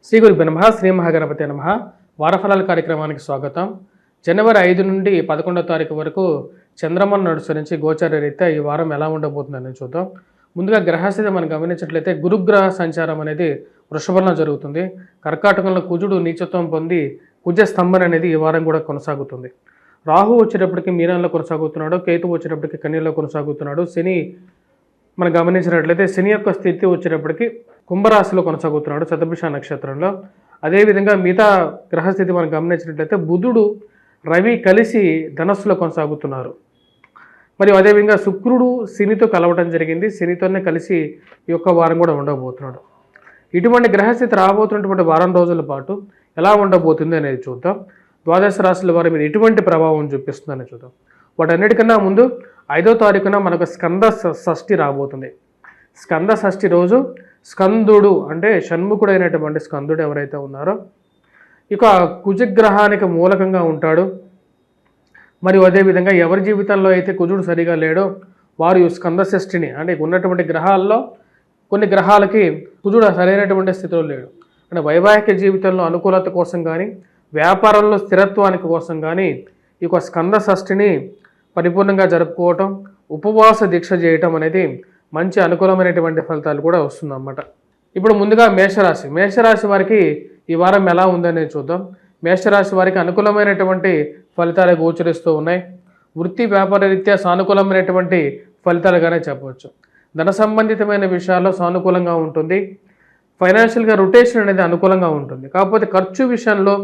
శ్రీ గురుభ్యో నమః. శ్రీ మహాగణపతే నమః. వారఫలాల కార్యక్రమానికి స్వాగతం. జనవరి 5 నుండి 11వ తారీఖు వరకు చంద్రమను అనుసరించి గోచార రీత్యా ఈ వారం ఎలా ఉండబోతుందని చూద్దాం. ముందుగా గ్రహస్థితి మనం గమనించినట్లయితే గురుగ్రహ సంచారం అనేది వృషభంలో జరుగుతుంది. కర్కాటకంలో కుజుడు నీచత్వం పొంది కుజ స్తంభన అనేది ఈ వారం కూడా కొనసాగుతుంది. రాహు వచ్చేటప్పటికి మీనంలో కొనసాగుతున్నాడు, కేతు వచ్చేటప్పటికి కన్యలో కొనసాగుతున్నాడు. శని మనం గమనించినట్లయితే శని యొక్క స్థితి వచ్చేటప్పటికి కుంభరాశిలో కొనసాగుతున్నాడు శతభిష నక్షత్రంలో. అదేవిధంగా మిగతా గ్రహస్థితి మనం గమనించినట్లయితే బుధుడు రవి కలిసి ధనస్సులో కొనసాగుతున్నారు. మరియు అదేవిధంగా శుక్రుడు శనితో కలవడం జరిగింది. శనితోనే కలిసి ఈ యొక్క వారం కూడా ఉండబోతున్నాడు. ఇటువంటి గ్రహస్థితి రాబోతున్నటువంటి వారం రోజుల పాటు ఎలా ఉండబోతుంది అనేది చూద్దాం. ద్వాదశ రాశుల వారి మీద ఎటువంటి ప్రభావం చూపిస్తుందని చూద్దాం. వాటన్నిటికన్నా ముందు 5వ తారీఖున మనకు స్కంద షష్ఠి రాబోతుంది. స్కంద షష్ఠి రోజు స్కందుడు అంటే షణ్ముఖుడైనటువంటి స్కందుడు ఎవరైతే ఉన్నారో ఇక కుజగ్రహానికి మూలకంగా ఉంటాడు. మరియు అదేవిధంగా ఎవరి జీవితంలో అయితే కుజుడు సరిగా లేడో వారు స్కంద షష్ఠిని అంటే ఉన్నటువంటి గ్రహాల్లో కొన్ని గ్రహాలకి కుజుడు సరైనటువంటి స్థితిలో లేడు. అంటే వైవాహిక జీవితంలో అనుకూలత కోసం కానీ వ్యాపారంలో స్థిరత్వానికి కోసం కానీ ఈ యొక్క స్కంద షష్ఠిని పరిపూర్ణంగా జరుపుకోవటం, ఉపవాస దీక్ష చేయటం అనేది మంచి అనుకూలమైనటువంటి ఫలితాలు కూడా వస్తుందన్నమాట. ఇప్పుడు ముందుగా మేషరాశి వారికి ఈ వారం ఎలా ఉందనేది చూద్దాం. మేషరాశి వారికి అనుకూలమైనటువంటి ఫలితాలు గోచరిస్తూ ఉన్నాయి. వృత్తి వ్యాపార రీత్యా సానుకూలమైనటువంటి ఫలితాలుగానే చెప్పవచ్చు. ధన సంబంధితమైన విషయాల్లో సానుకూలంగా ఉంటుంది. ఫైనాన్షియల్గా రొటేషన్ అనేది అనుకూలంగా ఉంటుంది. కాకపోతే ఖర్చు విషయంలో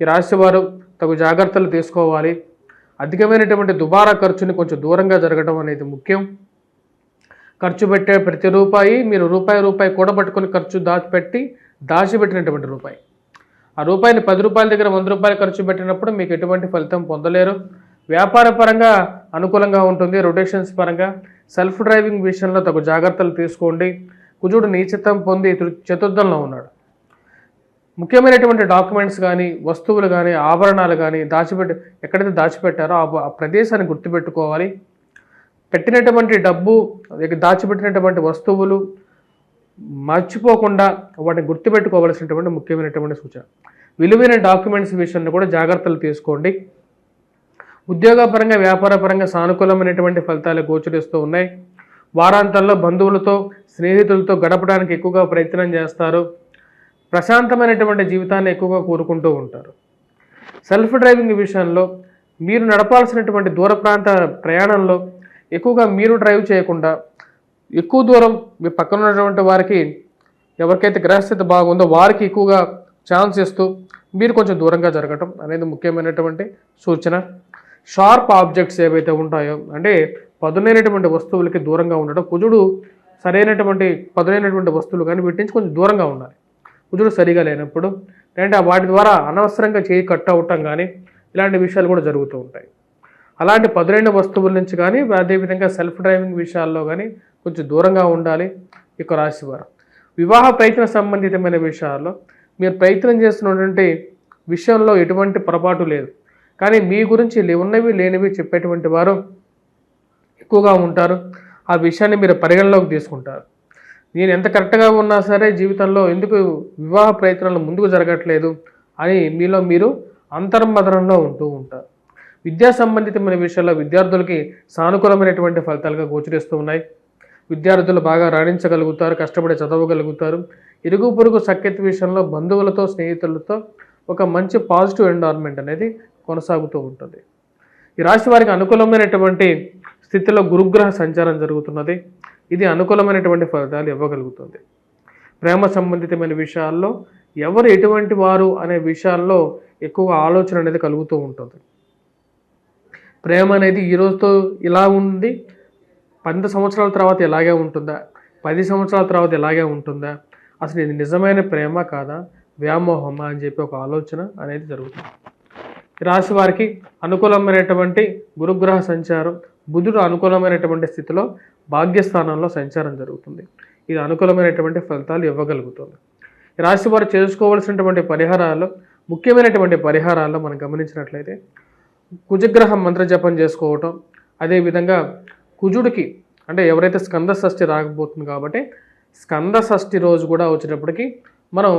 ఈ రాశి వారు తగు జాగ్రత్తలు తీసుకోవాలి. అధికమైనటువంటి దుబారా ఖర్చుని కొంచెం దూరంగా జరగడం అనేది ముఖ్యం. ఖర్చు పెట్టే ప్రతి రూపాయి మీరు రూపాయి కూడబట్టుకొని ఖర్చు దాచిపెట్టినటువంటి రూపాయి, ఆ రూపాయిని 10 రూపాయల దగ్గర 100 రూపాయలు ఖర్చు పెట్టినప్పుడు మీకు ఎటువంటి ఫలితం పొందలేరు. వ్యాపార పరంగా అనుకూలంగా ఉంటుంది. రొటేషన్స్ పరంగా సెల్ఫ్ డ్రైవింగ్ విషయంలో తగు జాగ్రత్తలు తీసుకోండి. కుజుడు నీచత్వం పొంది చతుర్థంలో ఉన్నాడు. ముఖ్యమైనటువంటి డాక్యుమెంట్స్ కానీ వస్తువులు కానీ ఆభరణాలు కానీ ఎక్కడైతే దాచిపెట్టారో ఆ ప్రదేశాన్ని గుర్తుపెట్టుకోవాలి. పెట్టినటువంటి డబ్బు దాచిపెట్టినటువంటి వస్తువులు మర్చిపోకుండా వాటిని గుర్తుపెట్టుకోవాల్సినటువంటి ముఖ్యమైనటువంటి సూచన. విలువైన డాక్యుమెంట్స్ విషయంలో కూడా జాగ్రత్తలు తీసుకోండి. ఉద్యోగపరంగా వ్యాపారపరంగా సానుకూలమైనటువంటి ఫలితాలు గోచరిస్తూ ఉన్నాయి. వారాంతంలో బంధువులతో స్నేహితులతో గడపడానికి ఎక్కువగా ప్రయత్నం చేస్తారు. ప్రశాంతమైనటువంటి జీవితాన్ని ఎక్కువగా కోరుకుంటూ ఉంటారు. సెల్ఫ్ డ్రైవింగ్ విషయంలో మీరు నడపాల్సినటువంటి దూర ప్రాంత ప్రయాణంలో ఎక్కువగా మీరు డ్రైవ్ చేయకుండా ఎక్కువ దూరం మీ పక్కన ఉన్నటువంటి వారికి ఎవరికైతే గ్రహస్థితి బాగుందో వారికి ఎక్కువగా ఛాన్స్ ఇస్తూ మీరు కొంచెం దూరంగా జరగటం అనేది ముఖ్యమైనటువంటి సూచన. షార్ప్ ఆబ్జెక్ట్స్ ఏవైతే ఉంటాయో అంటే పదునైనటువంటి వస్తువులకి దూరంగా ఉండడం. కుజుడు సరైనటువంటి పదునైనటువంటి వస్తువులు కానీ వీటి నుంచి కొంచెం దూరంగా ఉండాలి. కుజుడు సరిగా లేనప్పుడు అంటే వాటి ద్వారా అనవసరంగా చేయి కట్ అవటం కానీ ఇలాంటి విషయాలు కూడా జరుగుతూ ఉంటాయి. అలాంటి పదునైన వస్తువుల నుంచి కానీ అదేవిధంగా సెల్ఫ్ డ్రైవింగ్ విషయాల్లో కానీ కొంచెం దూరంగా ఉండాలి ఈ రాశి వారు. వివాహ ప్రయత్న సంబంధితమైన విషయాల్లో మీరు ప్రయత్నం చేస్తున్నటువంటి విషయంలో ఎటువంటి పొరపాటు లేదు. కానీ మీ గురించి ఉన్నవి లేనివి చెప్పేటువంటి వారు ఎక్కువగా ఉంటారు. ఆ విషయాన్ని మీరు పరిగణలోకి తీసుకుంటారు. నేను ఎంత కరెక్ట్గా ఉన్నా సరే జీవితంలో ఎందుకు వివాహ ప్రయత్నాలు ముందుకు జరగట్లేదు అని మీలో మీరు అంతర్మదనంలో ఉంటూ ఉంటారు. విద్యా సంబంధితమైన విషయాల్లో విద్యార్థులకి సానుకూలమైనటువంటి ఫలితాలుగా గోచరిస్తూ ఉన్నాయి. విద్యార్థులు బాగా రాణించగలుగుతారు, కష్టపడి చదవగలుగుతారు. ఇరుగు పొరుగు సఖ్యత విషయంలో బంధువులతో స్నేహితులతో ఒక మంచి పాజిటివ్ ఎన్వైరన్మెంట్ అనేది కొనసాగుతూ ఉంటుంది. ఈ రాశి వారికి అనుకూలమైనటువంటి స్థితిలో గురుగ్రహ సంచారం జరుగుతున్నది. ఇది అనుకూలమైనటువంటి ఫలితాలు ఇవ్వగలుగుతుంది. ప్రేమ సంబంధితమైన విషయాల్లో ఎవరు ఎటువంటి వారు అనే విషయాల్లో ఎక్కువ ఆలోచన అనేది కలుగుతూ ఉంటుంది. ప్రేమ అనేది ఈరోజుతో ఇలా ఉంది, 10 సంవత్సరాల తర్వాత ఇలాగే ఉంటుందా, 10 సంవత్సరాల తర్వాత ఇలాగే ఉంటుందా, అసలు ఇది నిజమైన ప్రేమ కాదా, వ్యామోహమా అని చెప్పి ఒక ఆలోచన అనేది జరుగుతుంది. రాశి వారికి అనుకూలమైనటువంటి గురుగ్రహ సంచారం, బుధుడు అనుకూలమైనటువంటి స్థితిలో భాగ్యస్థానంలో సంచారం జరుగుతుంది. ఇది అనుకూలమైనటువంటి ఫలితాలు ఇవ్వగలుగుతుంది. ఈ రాశి వారు చేసుకోవాల్సినటువంటి పరిహారాల్లో ముఖ్యమైనటువంటి పరిహారాల్లో మనం గమనించినట్లయితే కుజగ్రహం మంత్ర జపం చేసుకోవటం, అదేవిధంగా కుజుడికి అంటే ఎవరైతే స్కంద షష్ఠి రాకపోతుంది కాబట్టి స్కంద షష్ఠి రోజు కూడా వచ్చేటప్పటికి మనం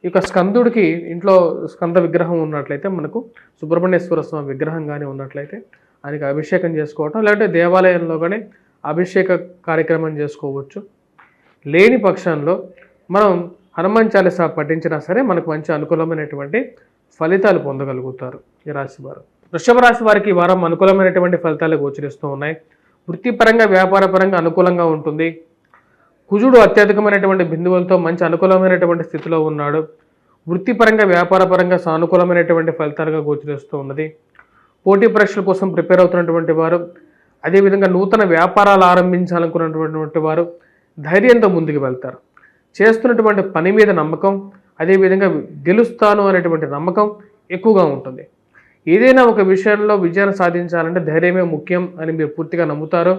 ఈ యొక్క స్కందుడికి ఇంట్లో స్కంద విగ్రహం ఉన్నట్లయితే, మనకు సుబ్రహ్మణ్యేశ్వర స్వామి విగ్రహం కానీ ఉన్నట్లయితే ఆయనకి అభిషేకం చేసుకోవటం, లేదంటే దేవాలయంలో కానీ అభిషేక కార్యక్రమం చేసుకోవచ్చు. లేని పక్షంలో మనం హనుమాన్ చాలీసా పఠించినా సరే మనకు మంచి అనుకూలమైనటువంటి ఫలితాలు పొందగలుగుతారు ఈ రాశి వారు. వృషభ రాశి వారికి ఈ వారం అనుకూలమైనటువంటి ఫలితాలు గోచరిస్తూ ఉన్నాయి. వృత్తిపరంగా వ్యాపారపరంగా అనుకూలంగా ఉంటుంది. కుజుడు అత్యధికమైనటువంటి బిందువులతో మంచి అనుకూలమైనటువంటి స్థితిలో ఉన్నాడు. వృత్తిపరంగా వ్యాపారపరంగా సానుకూలమైనటువంటి ఫలితాలుగా గోచరిస్తూ ఉన్నది. పోటీ పరీక్షల కోసం ప్రిపేర్ అవుతున్నటువంటి వారు, అదేవిధంగా నూతన వ్యాపారాలు ఆరంభించాలనుకున్నటువంటి వారు ధైర్యంతో ముందుకు వెళ్తారు. చేస్తున్నటువంటి పని మీద నమ్మకం, అదేవిధంగా గెలుస్తాను అనేటువంటి నమ్మకం ఎక్కువగా ఉంటుంది. ఏదైనా ఒక విషయంలో విజయాన్ని సాధించాలంటే ధైర్యమే ముఖ్యం అని మీరు పూర్తిగా నమ్ముతారు.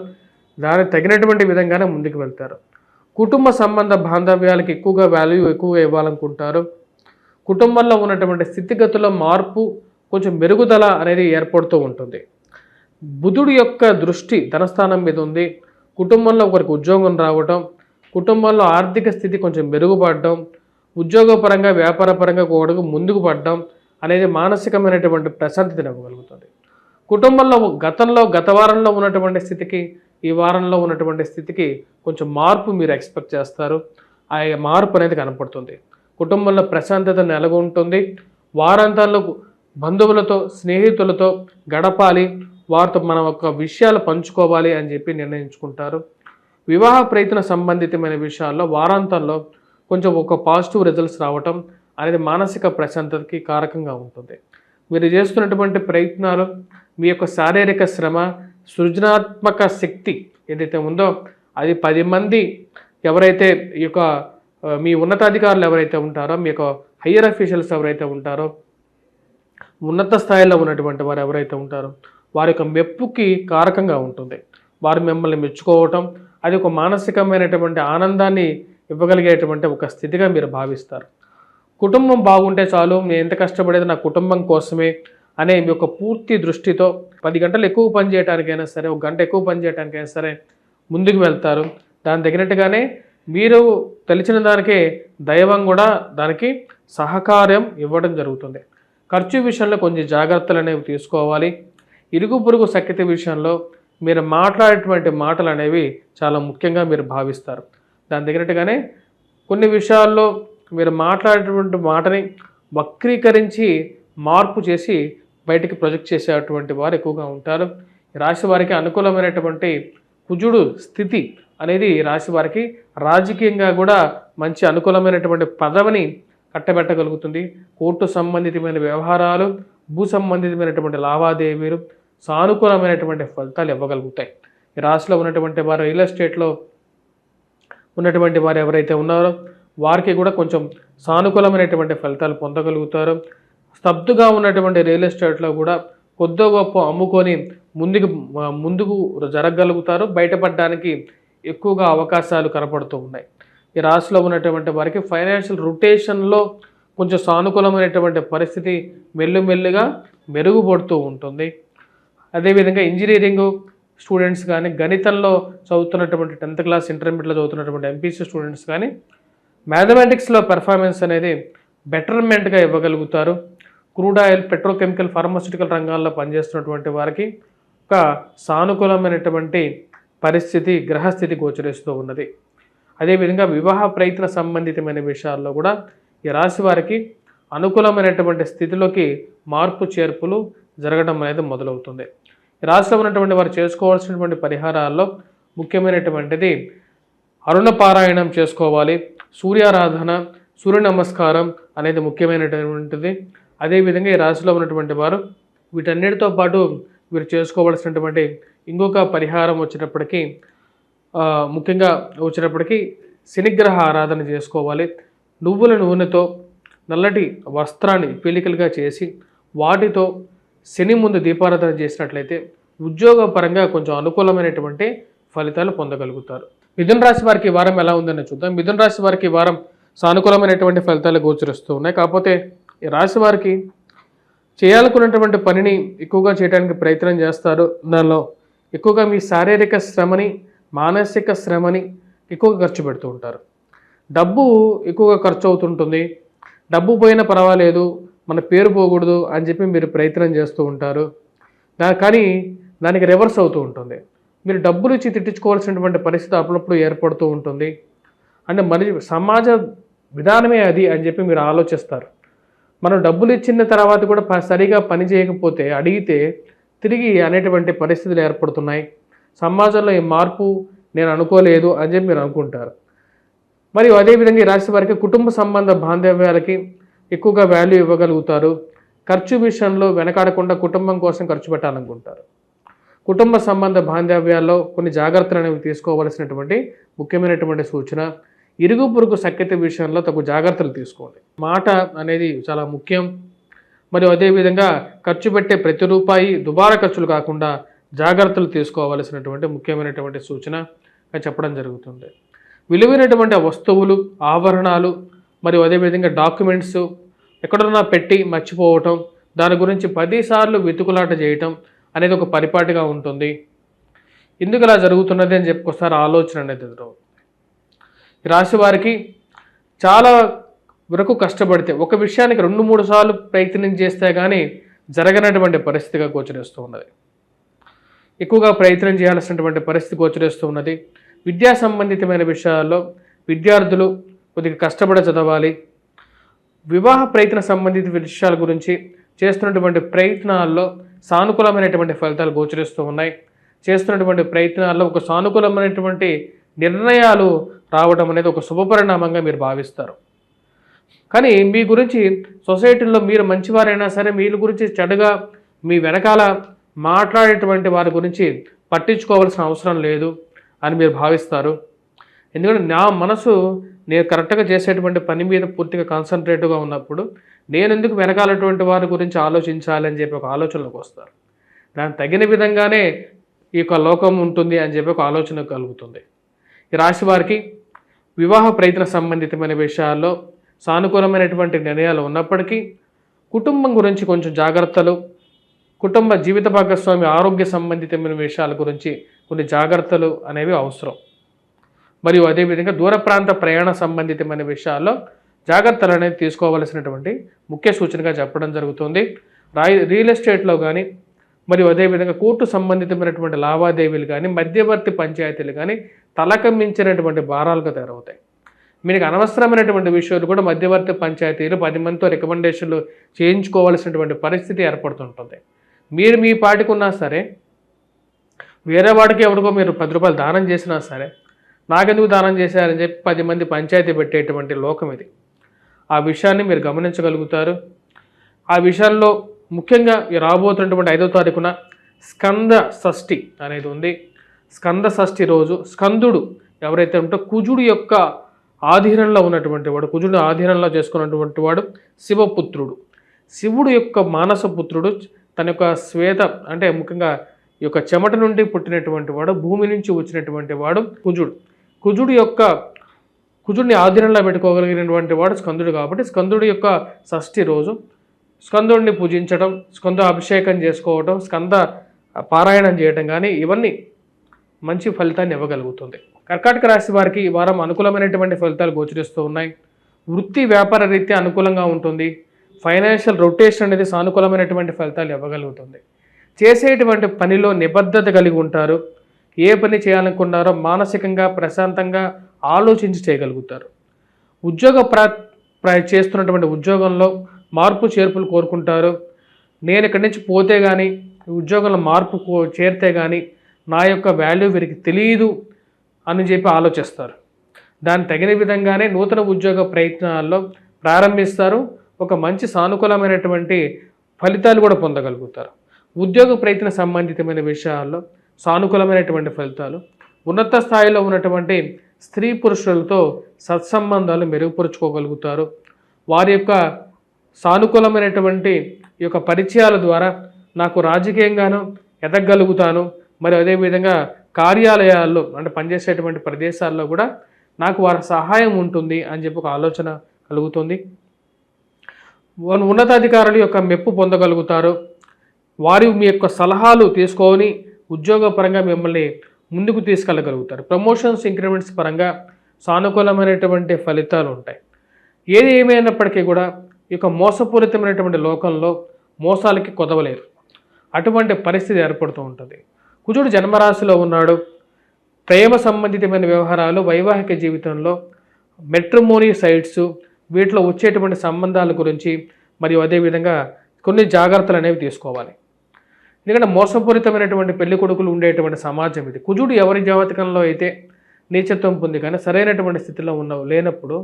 దానికి తగినటువంటి విధంగానే ముందుకు వెళ్తారు. కుటుంబ సంబంధ బాంధవ్యాలకు ఎక్కువగా ఎక్కువగా ఇవ్వాలనుకుంటారు. కుటుంబంలో ఉన్నటువంటి స్థితిగతుల మార్పు, కొంచెం మెరుగుదల అనేది ఏర్పడుతూ ఉంటుంది. బుధుడు యొక్క దృష్టి ధనస్థానం మీద ఉంది. కుటుంబంలో ఒకరికి ఉద్యోగం రావటం, కుటుంబంలో ఆర్థిక స్థితి కొంచెం మెరుగుపడడం, ఉద్యోగపరంగా వ్యాపారపరంగా కూడా ముందుకు పడడం అనేది మానసికమైనటువంటి ప్రశాంతతను ఇవ్వగలుగుతుంది. కుటుంబంలో గత వారంలో ఉన్నటువంటి స్థితికి ఈ వారంలో ఉన్నటువంటి స్థితికి కొంచెం మార్పు మీరు ఎక్స్పెక్ట్ చేస్తారు. ఆ మార్పు అనేది కనపడుతుంది. కుటుంబంలో ప్రశాంతత నెలకొంటుంది. వారాంతాల్లో బంధువులతో స్నేహితులతో గడపాలి, వారితో మన ఒక విషయాలు పంచుకోవాలి అని చెప్పి నిర్ణయించుకుంటారు. వివాహ ప్రయత్న సంబంధితమైన విషయాల్లో వారాంతంలో కొంచెం ఒక పాజిటివ్ రిజల్ట్స్ రావటం అనేది మానసిక ప్రశాంతతకి కారకంగా ఉంటుంది. మీరు చేస్తున్నటువంటి ప్రయత్నాలు, మీ యొక్క శారీరక శ్రమ, సృజనాత్మక శక్తి ఏదైతే ఉందో అది 10 మంది ఎవరైతే ఈ యొక్క మీ ఉన్నతాధికారులు ఎవరైతే ఉంటారో, మీ యొక్క హయ్యర్ అఫీషియల్స్ ఎవరైతే ఉంటారో, ఉన్నత స్థాయిలో ఉన్నటువంటి వారు ఎవరైతే ఉంటారో వారి యొక్క మెప్పుకి కారకంగా ఉంటుంది. వారు మిమ్మల్ని మెచ్చుకోవటం అది ఒక మానసికమైనటువంటి ఆనందాన్ని ఇవ్వగలిగేటువంటి ఒక స్థితిగా మీరు భావిస్తారు. కుటుంబం బాగుంటే చాలు, నేను ఎంత కష్టపడేది నా కుటుంబం కోసమే అనే మీ యొక్క పూర్తి దృష్టితో 10 గంటలు ఎక్కువ పని చేయడానికైనా సరే, 1 గంట ఎక్కువ పని చేయడానికైనా సరే ముందుకు వెళ్తారు. దాని తగినట్టుగానే మీరు తెలిసిన దానికే దైవం కూడా దానికి సహకారం ఇవ్వడం జరుగుతుంది. ఖర్చు విషయంలో కొంచెం జాగ్రత్తలు అనేవి తీసుకోవాలి. ఇరుగు పొరుగు సఖ్యత విషయంలో మీరు మాట్లాడేటువంటి మాటలు అనేవి చాలా ముఖ్యంగా మీరు భావిస్తారు. దాని తగినట్టుగానే కొన్ని విషయాల్లో మీరు మాట్లాడేటువంటి మాటని వక్రీకరించి మార్పు చేసి బయటికి ప్రొజెక్ట్ చేసేటువంటి వారు ఎక్కువగా ఉంటారు. రాశి వారికి అనుకూలమైనటువంటి కుజుడు స్థితి అనేది రాశి వారికి రాజకీయంగా కూడా మంచి అనుకూలమైనటువంటి పదవిని కట్టబెట్టగలుగుతుంది. కోర్టు సంబంధితమైన వ్యవహారాలు, భూ సంబంధితమైనటువంటి లావాదేవీలు సానుకూలమైనటువంటి ఫలితాలు ఇవ్వగలుగుతాయి. ఈ రాశిలో ఉన్నటువంటి వారు రియల్ ఎస్టేట్లో ఉన్నటువంటి వారు ఎవరైతే ఉన్నారో వారికి కూడా కొంచెం సానుకూలమైనటువంటి ఫలితాలు పొందగలుగుతారు. స్తబ్దుగా ఉన్నటువంటి రియల్ ఎస్టేట్లో కూడా కొద్ది గొప్ప అమ్ముకొని ముందుకు జరగగలుగుతారు. బయటపడడానికి ఎక్కువగా అవకాశాలు కనపడుతూ ఉన్నాయి. ఈ రాశిలో ఉన్నటువంటి వారికి ఫైనాన్షియల్ రొటేషన్లో కొంచెం సానుకూలమైనటువంటి పరిస్థితి మెల్లిమెల్లిగా మెరుగుపడుతూ ఉంటుంది. అదేవిధంగా ఇంజనీరింగ్ స్టూడెంట్స్ కానీ, గణితంలో చదువుతున్నటువంటి 10th క్లాస్ ఇంటర్మీడియట్లో చదువుతున్నటువంటి ఎంపీసీ స్టూడెంట్స్ కానీ మ్యాథమెటిక్స్లో పెర్ఫార్మెన్స్ అనేది బెటర్మెంట్గా ఇవ్వగలుగుతారు. క్రూడ్ ఆయిల్, పెట్రోకెమికల్, ఫార్మాస్యూటికల్ రంగాల్లో పనిచేస్తున్నటువంటి వారికి ఒక సానుకూలమైనటువంటి పరిస్థితి, గ్రహస్థితి గోచరిస్తూ ఉన్నది. అదేవిధంగా వివాహ ప్రయత్న సంబంధితమైన విషయాల్లో కూడా ఈ రాశి వారికి అనుకూలమైనటువంటి స్థితిలోకి మార్పు చేర్పులు జరగడం అనేది మొదలవుతుంది. ఈ రాశిలో ఉన్నటువంటి వారు చేసుకోవాల్సినటువంటి పరిహారాల్లో ముఖ్యమైనటువంటిది అరుణ పారాయణం చేసుకోవాలి. సూర్యారాధన, సూర్య నమస్కారం అనేది ముఖ్యమైనటువంటిది. అదేవిధంగా ఈ రాశిలో ఉన్నటువంటి వారు వీటన్నిటితో పాటు వీరు చేసుకోవాల్సినటువంటి ఇంకొక పరిహారం వచ్చినప్పటికీ ముఖ్యంగా వచ్చినప్పటికీ శనిగ్రహ ఆరాధన చేసుకోవాలి. నువ్వుల నూనెతో నల్లటి వస్త్రాన్ని పీలికలుగా చేసి వాటితో శని ముందు దీపారాధన చేసినట్లయితే ఉద్యోగపరంగా కొంచెం అనుకూలమైనటువంటి ఫలితాలు పొందగలుగుతారు. మిథున రాశి వారికి ఈ వారం ఎలా ఉందని చూద్దాం. మిథున రాశి వారికి ఈ వారం సానుకూలమైనటువంటి ఫలితాలు గోచరిస్తూ ఉన్నాయి. కాకపోతే ఈ రాశి వారికి చేయాలనుకున్నటువంటి పనిని ఎక్కువగా చేయడానికి ప్రయత్నం చేస్తారు. దానిలో ఎక్కువగా మీ శారీరక శ్రమని, మానసిక శ్రమని ఎక్కువగా ఖర్చు పెడుతూ ఉంటారు. డబ్బు ఎక్కువగా ఖర్చు అవుతుంటుంది. డబ్బు పోయినా పర్వాలేదు, మన పేరు పోకూడదు అని చెప్పి మీరు ప్రయత్నం చేస్తూ ఉంటారు. కానీ దానికి రివర్స్ అవుతూ ఉంటుంది. మీరు డబ్బులు ఇచ్చి తిట్టించుకోవాల్సినటువంటి పరిస్థితి అప్పుడప్పుడు ఏర్పడుతూ ఉంటుంది. అంటే సమాజ విధానమే అది అని చెప్పి మీరు ఆలోచిస్తారు. మనం డబ్బులు ఇచ్చిన తర్వాత కూడా సరిగా పని చేయకపోతే, అడిగితే తిరిగి అనేటువంటి పరిస్థితులు ఏర్పడుతున్నాయి. సమాజంలో ఈ మార్పు నేను అనుకోలేదు అని చెప్పి మీరు అనుకుంటారు. మరియు అదేవిధంగా ఈ రాశి వారికి కుటుంబ సంబంధ బాంధవ్యాలకి ఎక్కువగా వాల్యూ ఇవ్వగలుగుతారు. ఖర్చు విషయంలో వెనకాడకుండా కుటుంబం కోసం ఖర్చు పెట్టాలనుకుంటారు. కుటుంబ సంబంధ బాంధవ్యాల్లో కొన్ని జాగ్రత్తలు అనేవి తీసుకోవాల్సినటువంటి ముఖ్యమైనటువంటి సూచన. ఇరుగు పొరుగు సఖ్యత విషయంలో తగు జాగ్రత్తలు తీసుకోండి. మాట అనేది చాలా ముఖ్యం. మరియు అదేవిధంగా ఖర్చు పెట్టే ప్రతి రూపాయి దుబారా ఖర్చులు కాకుండా జాగ్రత్తలు తీసుకోవాల్సినటువంటి ముఖ్యమైనటువంటి సూచన చెప్పడం జరుగుతుంది. విలువైనటువంటి వస్తువులు, ఆభరణాలు మరియు అదేవిధంగా డాక్యుమెంట్స్ ఎక్కడన్నా పెట్టి మర్చిపోవటం, దాని గురించి 10 సార్లు వెతుకులాట చేయటం అనేది ఒక పరిపాటిగా ఉంటుంది. ఎందుకు ఇలా జరుగుతున్నది అని చెప్పుకొస్తారు ఆలోచన అనేది ఎదురవుతుంది. ఈ రాశి వారికి చాలా వరకు కష్టపడితే ఒక విషయానికి 2-3 సార్లు ప్రయత్నం చేస్తే కానీ జరగనటువంటి పరిస్థితిగా గోచరిస్తూ ఉన్నది. ఎక్కువగా ప్రయత్నం చేయాల్సినటువంటి పరిస్థితి గోచరిస్తూ ఉన్నది. విద్యా సంబంధితమైన విషయాల్లో విద్యార్థులు కొద్దిగా కష్టపడి చదవాలి. వివాహ ప్రయత్న సంబంధిత విషయాల గురించి చేస్తున్నటువంటి ప్రయత్నాల్లో సానుకూలమైనటువంటి ఫలితాలు గోచరిస్తూ ఉన్నాయి. చేస్తున్నటువంటి ప్రయత్నాల్లో ఒక సానుకూలమైనటువంటి నిర్ణయాలు రావడం అనేది ఒక శుభపరిణామంగా మీరు భావిస్తారు. కానీ మీ గురించి సొసైటీలో మీరు మంచివారైనా సరే మీరు గురించి చెడుగా మీ వెనకాల మాట్లాడేటువంటి వారి గురించి పట్టించుకోవాల్సిన అవసరం లేదు అని మీరు భావిస్తారు. ఎందుకంటే నా మనసు నేను కరెక్ట్గా చేసేటువంటి పని మీద పూర్తిగా కాన్సన్ట్రేట్గా ఉన్నప్పుడు నేను ఎందుకు వెనకాలటువంటి వారి గురించి ఆలోచించాలని చెప్పి ఒక ఆలోచనలోకి వస్తారు. దానికి తగిన విధంగానే ఈ యొక్క లోకం ఉంటుంది అని చెప్పి ఒక ఆలోచన కలుగుతుంది. ఈ రాశి వారికి వివాహ ప్రయత్న సంబంధితమైన విషయాల్లో సానుకూలమైనటువంటి నిర్ణయాలు ఉన్నప్పటికీ కుటుంబం గురించి కొంచెం జాగ్రత్తలు, కుటుంబ జీవిత భాగస్వామి ఆరోగ్య సంబంధితమైన విషయాల గురించి కొన్ని జాగ్రత్తలు అనేవి అవసరం. మరియు అదేవిధంగా దూర ప్రాంత ప్రయాణ సంబంధితమైన విషయాల్లో జాగ్రత్తలు అనేది తీసుకోవాల్సినటువంటి ముఖ్య సూచనగా చెప్పడం జరుగుతుంది. రియల్ ఎస్టేట్లో కానీ మరియు అదేవిధంగా కోర్టు సంబంధితమైనటువంటి లావాదేవీలు కానీ మధ్యవర్తి పంచాయతీలు కానీ తలకమించినటువంటి భారాలుగా తయారవుతాయి. మీకు అనవసరమైనటువంటి విషయాలు కూడా మధ్యవర్తి పంచాయతీలు 10 మందితో రికమెండేషన్లు చేయించుకోవాల్సినటువంటి పరిస్థితి ఏర్పడుతుంటుంది. మీరు మీ పాటికున్నా సరే వేరే వాడికి ఎవరికో మీరు 10 రూపాయలు దానం చేసినా సరే నాకెందుకు దానం చేశారని చెప్పి 10 మంది పంచాయతీ పెట్టేటువంటి లోకం ఇది. ఆ విషయాన్ని మీరు గమనించగలుగుతారు. ఆ విషయాల్లో ముఖ్యంగా రాబోతున్నటువంటి 5వ తారీఖున స్కంద షష్ఠి అనేది ఉంది. స్కంద షష్ఠి రోజు స్కందుడు ఎవరైతే ఉంటో కుజుడు యొక్క ఆధీనంలో ఉన్నటువంటి వాడు, కుజుడు ఆధీనంలో చేసుకున్నటువంటి వాడు శివపుత్రుడు. శివుడు యొక్క మానసపుత్రుడు. తన యొక్క శ్వేత అంటే ముఖ్యంగా ఈ యొక్క చెమట నుండి పుట్టినటువంటి వాడు, భూమి నుంచి వచ్చినటువంటి వాడు కుజుడు. కుజుడిని ఆధీనంలో పెట్టుకోగలిగినటువంటి వాడు స్కందుడు. కాబట్టి స్కందుడి యొక్క షష్ఠి రోజు స్కందుడిని పూజించడం, స్కంద అభిషేకం చేసుకోవడం, స్కంద పారాయణం చేయడం కానీ ఇవన్నీ మంచి ఫలితాన్ని ఇవ్వగలుగుతుంది. కర్కాటక రాశి వారికి ఈ వారం అనుకూలమైనటువంటి ఫలితాలు గోచరిస్తూ ఉన్నాయి. వృత్తి వ్యాపార రీత్యా అనుకూలంగా ఉంటుంది. ఫైనాన్షియల్ రొటేషన్ అనేది సానుకూలమైనటువంటి ఫలితాలు ఇవ్వగలుగుతుంది. చేసేటువంటి పనిలో నిబద్ధత కలిగి ఉంటారు. ఏ పని చేయాలనుకున్నారో మానసికంగా ప్రశాంతంగా ఆలోచించి చేయగలుగుతారు. చేస్తున్నటువంటి ఉద్యోగంలో మార్పు చేర్పులు కోరుకుంటారు. నేను ఇక్కడి నుంచి పోతే కానీ ఉద్యోగంలో మార్పు చేరితే కానీ నా యొక్క వాల్యూ వీరికి తెలియదు అని చెప్పి ఆలోచిస్తారు. దానికి తగిన విధంగానే నూతన ఉద్యోగ ప్రయత్నాల్లో ప్రారంభిస్తారు. ఒక మంచి సానుకూలమైనటువంటి ఫలితాలు కూడా పొందగలుగుతారు. ఉద్యోగ ప్రయత్న సంబంధితమైన విషయాల్లో సానుకూలమైనటువంటి ఫలితాలు, ఉన్నత స్థాయిలో ఉన్నటువంటి స్త్రీ పురుషులతో సత్సంబంధాలు మెరుగుపరుచుకోగలుగుతారు. వారి యొక్క సానుకూలమైనటువంటి ఈ యొక్క పరిచయాల ద్వారా నాకు రాజకీయంగాను ఎదగలుగుతాను, మరి అదేవిధంగా కార్యాలయాల్లో అంటే పనిచేసేటువంటి ప్రదేశాల్లో కూడా నాకు వారి సహాయం ఉంటుంది అని చెప్పి ఒక ఆలోచన కలుగుతుంది. ఉన్నతాధికారుల యొక్క మెప్పు పొందగలుగుతారు. వారి మీ యొక్క సలహాలు తీసుకొని ఉద్యోగపరంగా మిమ్మల్ని ముందుకు తీసుకెళ్ళగలుగుతారు. ప్రమోషన్స్ ఇంక్రిమెంట్స్ పరంగా సానుకూలమైనటువంటి ఫలితాలు ఉంటాయి. ఏది ఏమైనప్పటికీ కూడా ఈ యొక్క మోసపూరితమైనటువంటి లోకంలో మోసాలకి కొదవలేదు. అటువంటి పరిస్థితి ఏర్పడుతూ ఉంటుంది. కుజుడు జన్మరాశిలో ఉన్నాడు. ప్రేమ సంబంధితమైన వ్యవహారాలు, వైవాహిక జీవితంలో మెట్రిమోనీ సైట్స్, వీటిలో వచ్చేటువంటి సంబంధాల గురించి మరియు అదేవిధంగా కొన్ని జాగ్రత్తలు అనేవి తీసుకోవాలి. ఎందుకంటే మోసపూరితమైనటువంటి పెళ్లి కొడుకులు ఉండేటువంటి సమాజం ఇది. కుజుడు ఎవరి జాతకంలో అయితే నీచత్వం పొంది కానీ సరైనటువంటి స్థితిలో లేనప్పుడు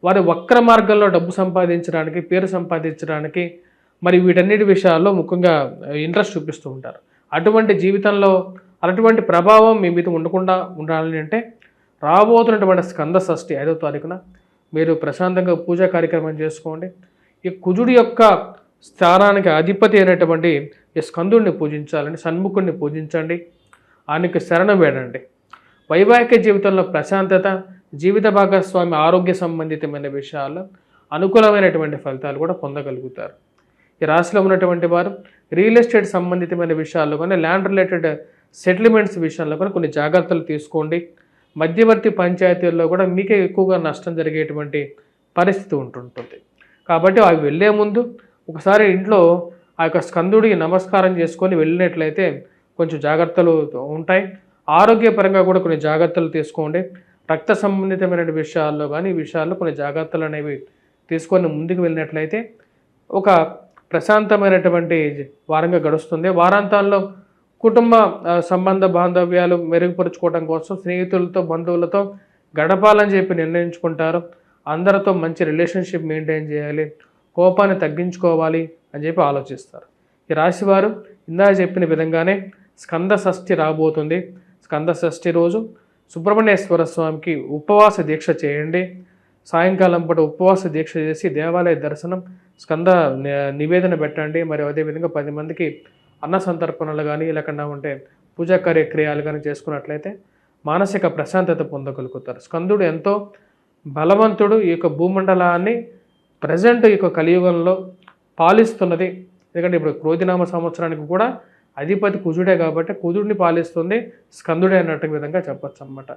వారి వక్ర మార్గంలో డబ్బు సంపాదించడానికి, పేరు సంపాదించడానికి మరి వీటన్నిటి విషయాల్లో ముఖ్యంగా ఇంట్రెస్ట్ చూపిస్తూ ఉంటారు. అటువంటి జీవితంలో అటువంటి ప్రభావం మీ మీద ఉండకుండా ఉండాలి అంటే రాబోతున్నటువంటి స్కంద షష్ఠి 5వ తారీఖున మీరు ప్రశాంతంగా పూజా కార్యక్రమం చేసుకోండి. ఈ కుజుడి యొక్క స్థానానికి అధిపతి అయినటువంటి ఈ స్కందుడిని పూజించాలని, సన్ముఖుడిని పూజించండి, ఆయనకి శరణం వేడండి. వైవాహిక జీవితంలో ప్రశాంతత, జీవిత భాగస్వామి ఆరోగ్య సంబంధితమైన విషయాల్లో అనుకూలమైనటువంటి ఫలితాలు కూడా పొందగలుగుతారు. ఈ రాశిలో ఉన్నటువంటి వారు రియల్ ఎస్టేట్ సంబంధితమైన విషయాల్లో కానీ, ల్యాండ్ రిలేటెడ్ సెటిల్మెంట్స్ విషయాల్లో కూడా కొన్ని జాగ్రత్తలు తీసుకోండి. మధ్యవర్తి పంచాయతీల్లో కూడా మీకే ఎక్కువగా నష్టం జరిగేటువంటి పరిస్థితి ఉంటుంటుంది. కాబట్టి అవి వెళ్ళే ముందు ఒకసారి ఇంట్లో ఆ యొక్క స్కందుడికి నమస్కారం చేసుకొని వెళ్ళినట్లయితే కొంచెం జాగ్రత్తలు ఉంటాయి. ఆరోగ్యపరంగా కూడా కొన్ని జాగ్రత్తలు తీసుకోండి. రక్త సంబంధితమైన విషయాల్లో కానీ ఈ విషయాల్లో కొన్ని జాగ్రత్తలు అనేవి తీసుకొని ముందుకు వెళ్ళినట్లయితే ఒక ప్రశాంతమైనటువంటి వారంగా గడుస్తుంది. వారాంతాల్లో కుటుంబ సంబంధ బాంధవ్యాలు మెరుగుపరుచుకోవడం కోసం స్నేహితులతో, బంధువులతో గడపాలని చెప్పి నిర్ణయించుకుంటారు. అందరితో మంచి రిలేషన్షిప్ మెయింటైన్ చేయాలి, కోపాన్ని తగ్గించుకోవాలి అని చెప్పి ఆలోచిస్తారు. ఈ రాశివారు ఇందాక చెప్పిన విధంగానే స్కంద షష్ఠి రాబోతుంది. స్కంద షష్ఠి రోజు సుబ్రహ్మణ్యేశ్వర స్వామికి ఉపవాస దీక్ష చేయండి. సాయంకాలం పూట ఉపవాస దీక్ష చేసి దేవాలయ దర్శనం, స్కంద నివేదన పెట్టండి. మరియు అదేవిధంగా 10 మందికి అన్న సంతర్పణలు కానీ లేకుండా ఉంటే పూజా కార్యక్రయాలు కానీ చేసుకున్నట్లయితే మానసిక ప్రశాంతత పొందగలుగుతారు. స్కందుడు ఎంతో బలవంతుడు. ఈ యొక్క భూమండలాన్ని ప్రజెంట్ ఈ యొక్క కలియుగంలో పాలిస్తున్నది. ఎందుకంటే ఇప్పుడు క్రోధినామ సంవత్సరానికి కూడా అధిపతి కుజుడే కాబట్టి కుజుడిని పాలిస్తుంది స్కందుడే అన్నట్టు విధంగా చెప్పచ్చు అన్నమాట.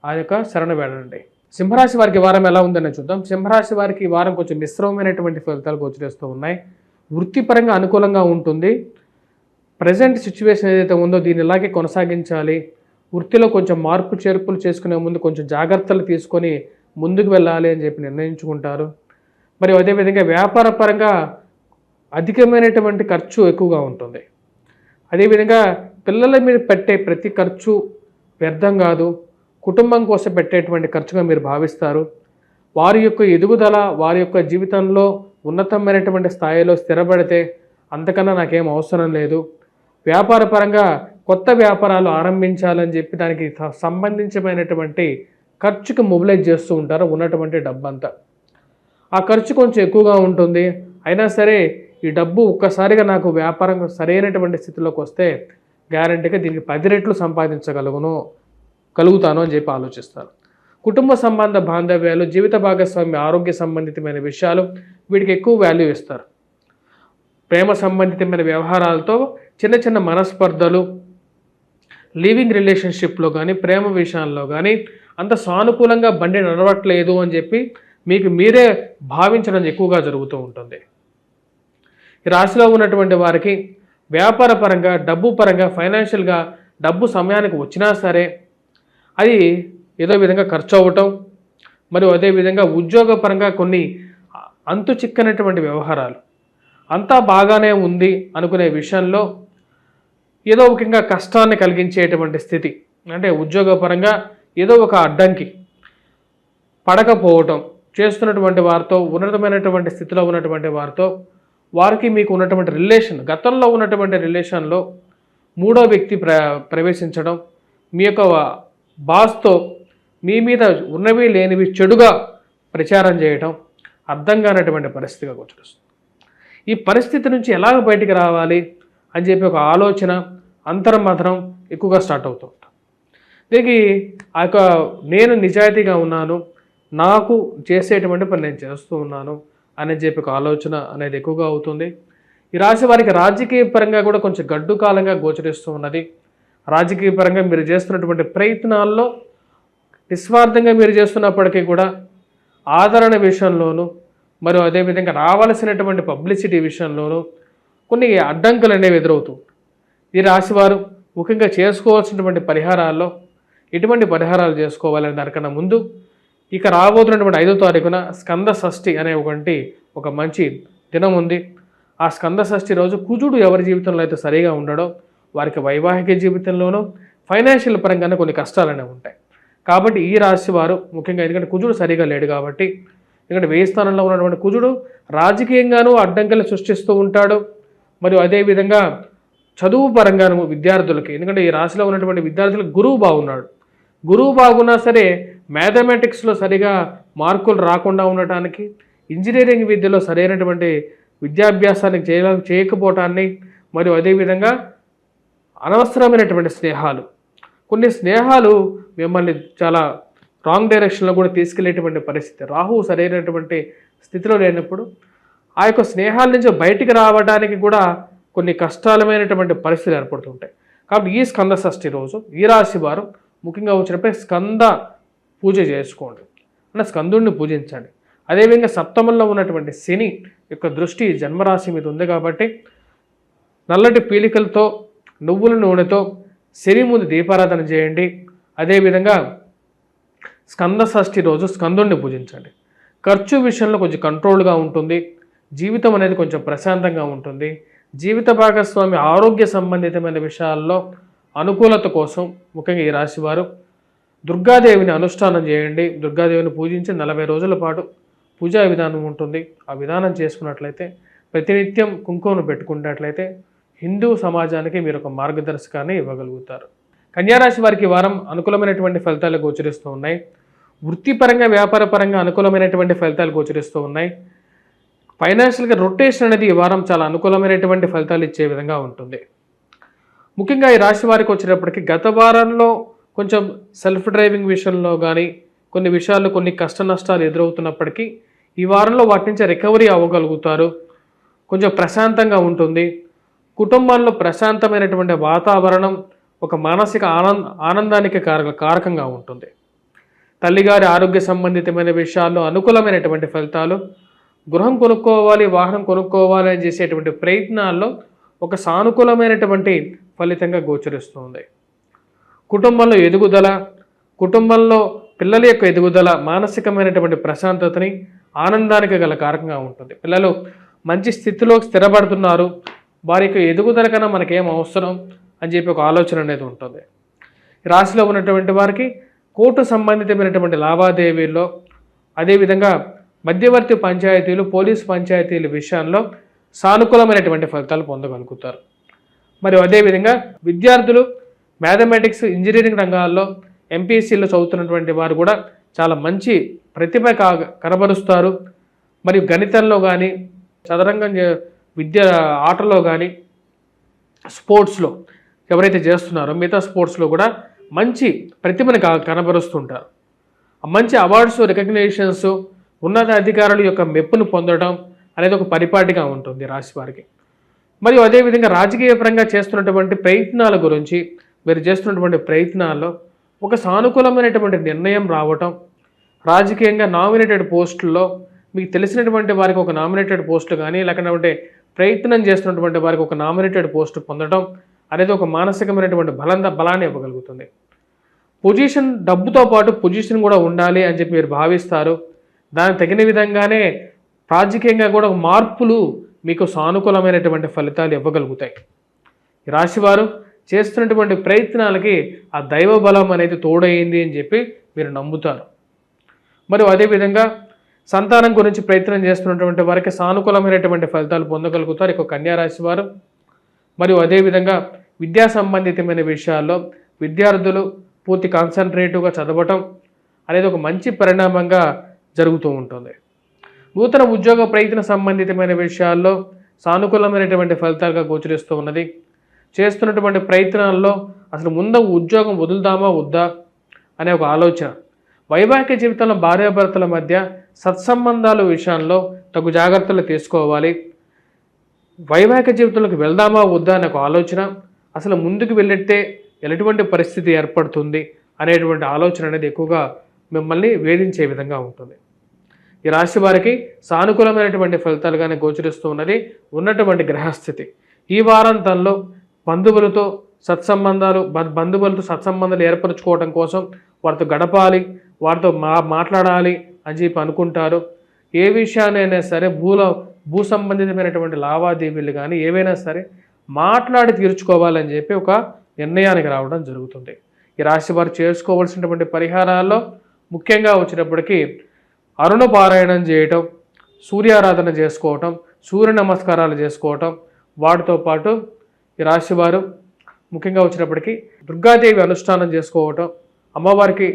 ఆ యొక్క శరణ వేడండి. సింహరాశి వారికి వారం ఎలా ఉందని చూద్దాం. సింహరాశి వారికి ఈ వారం కొంచెం మిశ్రమమైనటువంటి ఫలితాలు గోచరిస్తూ ఉన్నాయి. వృత్తిపరంగా అనుకూలంగా ఉంటుంది. ప్రజెంట్ సిచ్యువేషన్ ఏదైతే ఉందో దీన్ని ఇలాగే కొనసాగించాలి. వృత్తిలో కొంచెం మార్పు చేర్పులు చేసుకునే ముందు కొంచెం జాగ్రత్తలు తీసుకొని ముందుకు వెళ్ళాలి అని చెప్పి నిర్ణయించుకుంటారు. మరియు అదేవిధంగా వ్యాపార పరంగా అధికమైనటువంటి ఖర్చు ఎక్కువగా ఉంటుంది. అదేవిధంగా పిల్లల మీద పెట్టే ప్రతి ఖర్చు వ్యర్థం కాదు, కుటుంబం కోసం పెట్టేటువంటి ఖర్చుగా మీరు భావిస్తారు. వారి యొక్క ఎదుగుదల, వారి యొక్క జీవితంలో ఉన్నతమైనటువంటి స్థాయిలో స్థిరపడితే అంతకన్నా నాకేం అవసరం లేదు. వ్యాపార పరంగా కొత్త వ్యాపారాలు ఆరంభించాలని చెప్పి దానికి సంబంధించినటువంటి ఖర్చుకి మొబిలైజ్ చేస్తూ ఉంటారు ఉన్నటువంటి డబ్బంతా. ఆ ఖర్చు కొంచెం ఎక్కువగా ఉంటుంది. అయినా సరే ఈ డబ్బు ఒక్కసారిగా నాకు వ్యాపారం సరైనటువంటి స్థితిలోకి వస్తే గ్యారంటీగా దీనికి 10 రెట్లు కలుగుతాను అని చెప్పి ఆలోచిస్తారు. కుటుంబ సంబంధ బాంధవ్యాలు, జీవిత భాగస్వామి ఆరోగ్య సంబంధితమైన విషయాలు వీటికి ఎక్కువ వాల్యూ ఇస్తారు. ప్రేమ సంబంధితమైన వ్యవహారాలతో చిన్న చిన్న మనస్పర్ధలు, లివింగ్ రిలేషన్షిప్లో కానీ ప్రేమ విషయాల్లో కానీ అంత సానుకూలంగా బండి నడవట్లేదు అని చెప్పి మీకు మీరే భావించడం ఎక్కువగా జరుగుతూ ఉంటుంది. ఈ రాశిలో ఉన్నటువంటి వారికి వ్యాపార పరంగా, డబ్బు పరంగా, ఫైనాన్షియల్గా డబ్బు సమయానికి వచ్చినా సరే అది ఏదో విధంగా ఖర్చు అవ్వటం, మరియు అదేవిధంగా ఉద్యోగపరంగా కొన్ని అంతు చిక్కనటువంటి వ్యవహారాలు, అంతా బాగానే ఉంది అనుకునే విషయంలో ఏదో ముఖ్యంగా కష్టాన్ని కలిగించేటువంటి స్థితి, అంటే ఉద్యోగపరంగా ఏదో ఒక అడ్డంకి పడకపోవటం, చేస్తున్నటువంటి వారితో ఉన్నతమైనటువంటి స్థితిలో ఉన్నటువంటి వారితో వారికి మీకు ఉన్నటువంటి రిలేషన్, గతంలో ఉన్నటువంటి రిలేషన్లో మూడో వ్యక్తి ప్రవేశించడం, మీ యొక్క బాస్తో మీ మీద ఉన్నవి లేనివి చెడుగా ప్రచారం చేయటం అర్థం కానటువంటి పరిస్థితిగా గోచరిస్తుంది. ఈ పరిస్థితి నుంచి ఎలాగ బయటికి రావాలి అని చెప్పి ఒక ఆలోచన, అంతర్మథనం ఎక్కువగా స్టార్ట్ అవుతూ ఉంటాం. దీనికి ఆ యొక్క నేను నిజాయితీగా ఉన్నాను, నాకు చేసేటువంటి పని నేను చేస్తూ ఉన్నాను అని చెప్పి ఒక ఆలోచన అనేది ఎక్కువగా అవుతుంది. ఈ రాశి వారికి రాజకీయ పరంగా కూడా కొంచెం గడ్డు కాలంగా గోచరిస్తూ ఉన్నది. రాజకీయ పరంగా మీరు చేస్తున్నటువంటి ప్రయత్నాల్లో నిస్వార్థంగా మీరు చేస్తున్నప్పటికీ కూడా ఆదరణ విషయంలోనూ మరియు అదేవిధంగా రావాల్సినటువంటి పబ్లిసిటీ విషయంలోనూ కొన్ని అడ్డంకులు అనేవి ఎదురవుతూ ఈ రాశివారు ముఖ్యంగా చేసుకోవాల్సినటువంటి పరిహారాల్లో ఎటువంటి పరిహారాలు చేసుకోవాలనే దానికన్నా ముందు ఇక రాబోతున్నటువంటి 5వ తారీఖున స్కంద షష్ఠి అనే ఒక మంచి దినం ఉంది. ఆ స్కంద షష్ఠి రోజు కుజుడు ఎవరి జీవితంలో అయితే సరిగా ఉండడో వారికి వైవాహిక జీవితంలోనూ ఫైనాన్షియల్ పరంగానే కొన్ని కష్టాలు అనేవి ఉంటాయి. కాబట్టి ఈ రాశి వారు ముఖ్యంగా ఎందుకంటే కుజుడు సరిగా లేడు కాబట్టి ఎందుకంటే 1000 స్థానంలో ఉన్నటువంటి కుజుడు రాజకీయంగానూ అడ్డంకులు సృష్టిస్తూ ఉంటాడు. మరియు అదేవిధంగా చదువు పరంగాను విద్యార్థులకి ఎందుకంటే ఈ రాశిలో ఉన్నటువంటి విద్యార్థులకు గురువు బాగున్నాడు. గురువు బాగున్నా సరే మ్యాథమెటిక్స్లో సరిగా మార్కులు రాకుండా ఉండటానికి ఇంజనీరింగ్ విద్యలో సరైనటువంటి విద్యాభ్యాసానికి చేయకపోవటాన్ని మరియు అదేవిధంగా అనవసరమైనటువంటి స్నేహాలు కొన్ని స్నేహాలు మిమ్మల్ని చాలా రాంగ్ డైరెక్షన్లో కూడా తీసుకెళ్లేటువంటి పరిస్థితి. రాహువు సరైనటువంటి స్థితిలో లేనప్పుడు ఆ యొక్క స్నేహాల నుంచి బయటికి రావడానికి కూడా కొన్ని కష్టాలమైనటువంటి పరిస్థితులు ఏర్పడుతుంటాయి. కాబట్టి ఈ స్కంద షష్ఠి రోజు ఈ రాశి వారు ముఖ్యంగా వచ్చినప్పుడు స్కంద పూజ చేసుకోండి, అంటే స్కందుడిని పూజించండి. అదేవిధంగా సప్తమంలో ఉన్నటువంటి శని యొక్క దృష్టి జన్మరాశి మీద ఉంది కాబట్టి నల్లటి పీలికలతో నువ్వుల నూనెతో శని ముందు దీపారాధన చేయండి. అదేవిధంగా స్కంద షష్ఠి రోజు స్కందుడిని పూజించండి. ఖర్చు విషయంలో కొంచెం కంట్రోల్గా ఉంటుంది, జీవితం అనేది కొంచెం ప్రశాంతంగా ఉంటుంది. జీవిత భాగస్వామి ఆరోగ్య సంబంధితమైన విషయాల్లో అనుకూలత కోసం ముఖ్యంగా ఈ రాశివారు దుర్గాదేవిని అనుష్ఠానం చేయండి. దుర్గాదేవిని పూజించి 40 రోజుల పాటు పూజా విధానం ఉంటుంది. ఆ విధానం చేసుకున్నట్లయితే ప్రతినిత్యం కుంకుమను పెట్టుకున్నట్లయితే హిందూ సమాజానికి మీరు ఒక మార్గదర్శకాన్ని ఇవ్వగలుగుతారు. కన్యారాశి వారికి వారం అనుకూలమైనటువంటి ఫలితాలు గోచరిస్తూ ఉన్నాయి. వృత్తిపరంగా వ్యాపారపరంగా అనుకూలమైనటువంటి ఫలితాలు గోచరిస్తూ ఉన్నాయి. ఫైనాన్షియల్గా రొటేషన్ అనేది ఈ వారం చాలా అనుకూలమైనటువంటి ఫలితాలు ఇచ్చే విధంగా ఉంటుంది. ముఖ్యంగా ఈ రాశి వారికి వచ్చేటప్పటికి గత వారంలో కొంచెం సెల్ఫ్ డ్రైవింగ్ విషయంలో కానీ కొన్ని విషయాల్లో కొన్ని కష్ట నష్టాలు ఎదురవుతున్నప్పటికీ ఈ వారంలో వాటి నుంచి రికవరీ అవ్వగలుగుతారు. కొంచెం ప్రశాంతంగా ఉంటుంది. కుటుంబాల్లో ప్రశాంతమైనటువంటి వాతావరణం ఒక మానసిక ఆనందానికి కారకంగా ఉంటుంది. తల్లిగారి ఆరోగ్య సంబంధితమైన విషయాల్లో అనుకూలమైనటువంటి ఫలితాలు, గృహం కొనుక్కోవాలి వాహనం కొనుక్కోవాలి అని చేసేటువంటి ప్రయత్నాల్లో ఒక సానుకూలమైనటువంటి ఫలితంగా గోచరిస్తుంది. కుటుంబంలో ఎదుగుదల, కుటుంబంలో పిల్లల యొక్క ఎదుగుదల మానసికమైనటువంటి ప్రశాంతతని ఆనందానికి గల కారకంగా ఉంటుంది. పిల్లలు మంచి స్థితిలో స్థిరపడుతున్నారు, వారి యొక్క ఎదుగుదల కన్నా మనకేం అవసరం అని చెప్పి ఒక ఆలోచన అనేది ఉంటుంది. రాశిలో ఉన్నటువంటి వారికి కోర్టు సంబంధితమైనటువంటి లావాదేవీల్లో అదేవిధంగా మధ్యవర్తి పంచాయతీలు పోలీసు పంచాయతీల విషయాల్లో సానుకూలమైనటువంటి ఫలితాలు పొందగలుగుతారు. మరియు అదేవిధంగా విద్యార్థులు మ్యాథమెటిక్స్ ఇంజనీరింగ్ రంగాల్లో ఎంపీసీలో చదువుతున్నటువంటి వారు కూడా చాలా మంచి ప్రతిభ కనబరుస్తారు. మరియు గణితంలో కానీ చదరంగం విద్య ఆటలో కానీ స్పోర్ట్స్లో ఎవరైతే చేస్తున్నారో మిగతా స్పోర్ట్స్లో కూడా మంచి ప్రతిభను కనబరుస్తుంటారు. మంచి అవార్డ్స్ రికగ్నేషన్స్ ఉన్నత అధికారుల యొక్క మెప్పును పొందడం అనేది ఒక పరిపాటిగా ఉంటుంది రాశి వారికి. మరియు అదేవిధంగా రాజకీయ పరంగా చేస్తున్నటువంటి ప్రయత్నాల గురించి మీరు చేస్తున్నటువంటి ప్రయత్నాల్లో ఒక సానుకూలమైనటువంటి నిర్ణయం రావటం, రాజకీయంగా నామినేటెడ్ పోస్టుల్లో మీకు తెలిసినటువంటి వారికి ఒక నామినేటెడ్ పోస్టు కానీ లేకపోతే ప్రయత్నం చేస్తున్నటువంటి వారికి ఒక నామినేటెడ్ పోస్టు పొందడం అనేది ఒక మానసికమైనటువంటి బలాన్ని ఇవ్వగలుగుతుంది. పొజిషన్ డబ్బుతో పాటు పొజిషన్ కూడా ఉండాలి అని చెప్పి మీరు భావిస్తారు. దానికి తగిన విధంగానే రాజకీయంగా కూడా మార్పులు మీకు సానుకూలమైనటువంటి ఫలితాలు ఇవ్వగలుగుతాయి. ఈ రాశివారు చేస్తున్నటువంటి ప్రయత్నాలకి ఆ దైవ బలం అనేది తోడైంది అని చెప్పి మీరు నమ్ముతారు. మరియు అదేవిధంగా సంతానం గురించి ప్రయత్నం చేస్తున్నటువంటి వారికి సానుకూలమైనటువంటి ఫలితాలు పొందగలుగుతారు ఇక కన్యా రాశి వారు. మరియు అదేవిధంగా విద్యా సంబంధితమైన విషయాల్లో విద్యార్థులు పూర్తి కాన్సన్ట్రేటివ్గా చదవటం అనేది ఒక మంచి పరిణామంగా జరుగుతూ ఉంటుంది. నూతన ఉద్యోగ ప్రయత్న సంబంధితమైన విషయాల్లో సానుకూలమైనటువంటి ఫలితాలుగా గోచరిస్తూ ఉన్నది. చేస్తున్నటువంటి ప్రయత్నాల్లో అసలు ముందు ఉద్యోగం వదులుదామా వద్దా అనే ఒక ఆలోచన. వైవాహిక జీవితంలో భార్యాభర్తల మధ్య సత్సంబంధాల విషయంలో తగు జాగ్రత్తలు తీసుకోవాలి. వైవాహిక జీవితంలోకి వెళ్దామా వద్దా అనే ఒక ఆలోచన. అసలు ముందుకు వెళ్ళితే ఎలాంటి పరిస్థితి ఏర్పడుతుంది అనేటువంటి ఆలోచన అనేది ఎక్కువగా మిమ్మల్ని వేధించే విధంగా ఉంటుంది. ఈ రాశి వారికి సానుకూలమైనటువంటి ఫలితాలుగానే గోచరిస్తూ ఉన్నది ఉన్నటువంటి గ్రహస్థితి. ఈ వారాంతంలో బంధువులతో సత్సంబంధాలు ఏర్పరచుకోవడం కోసం వారితో గడపాలి, వారితో మాట్లాడాలి అని చెప్పి అనుకుంటారు. ఏ విషయాన్నైనా సరే భూ సంబంధితమైనటువంటి లావాదేవీలు కానీ ఏవైనా సరే మాట్లాడి తీర్చుకోవాలని చెప్పి ఒక నిర్ణయానికి రావడం జరుగుతుంది. ఈ రాశి వారు చేసుకోవాల్సినటువంటి పరిహారాల్లో ముఖ్యంగా వచ్చినప్పటికీ అరుణ పారాయణం చేయటం, సూర్యారాధన చేసుకోవటం, సూర్య నమస్కారాలు చేసుకోవటం, వాటితో పాటు ఈ రాశి వారు ముఖ్యంగా వచ్చినప్పటికీ దుర్గాదేవి అనుష్ఠానం చేసుకోవటం, అమ్మవారికి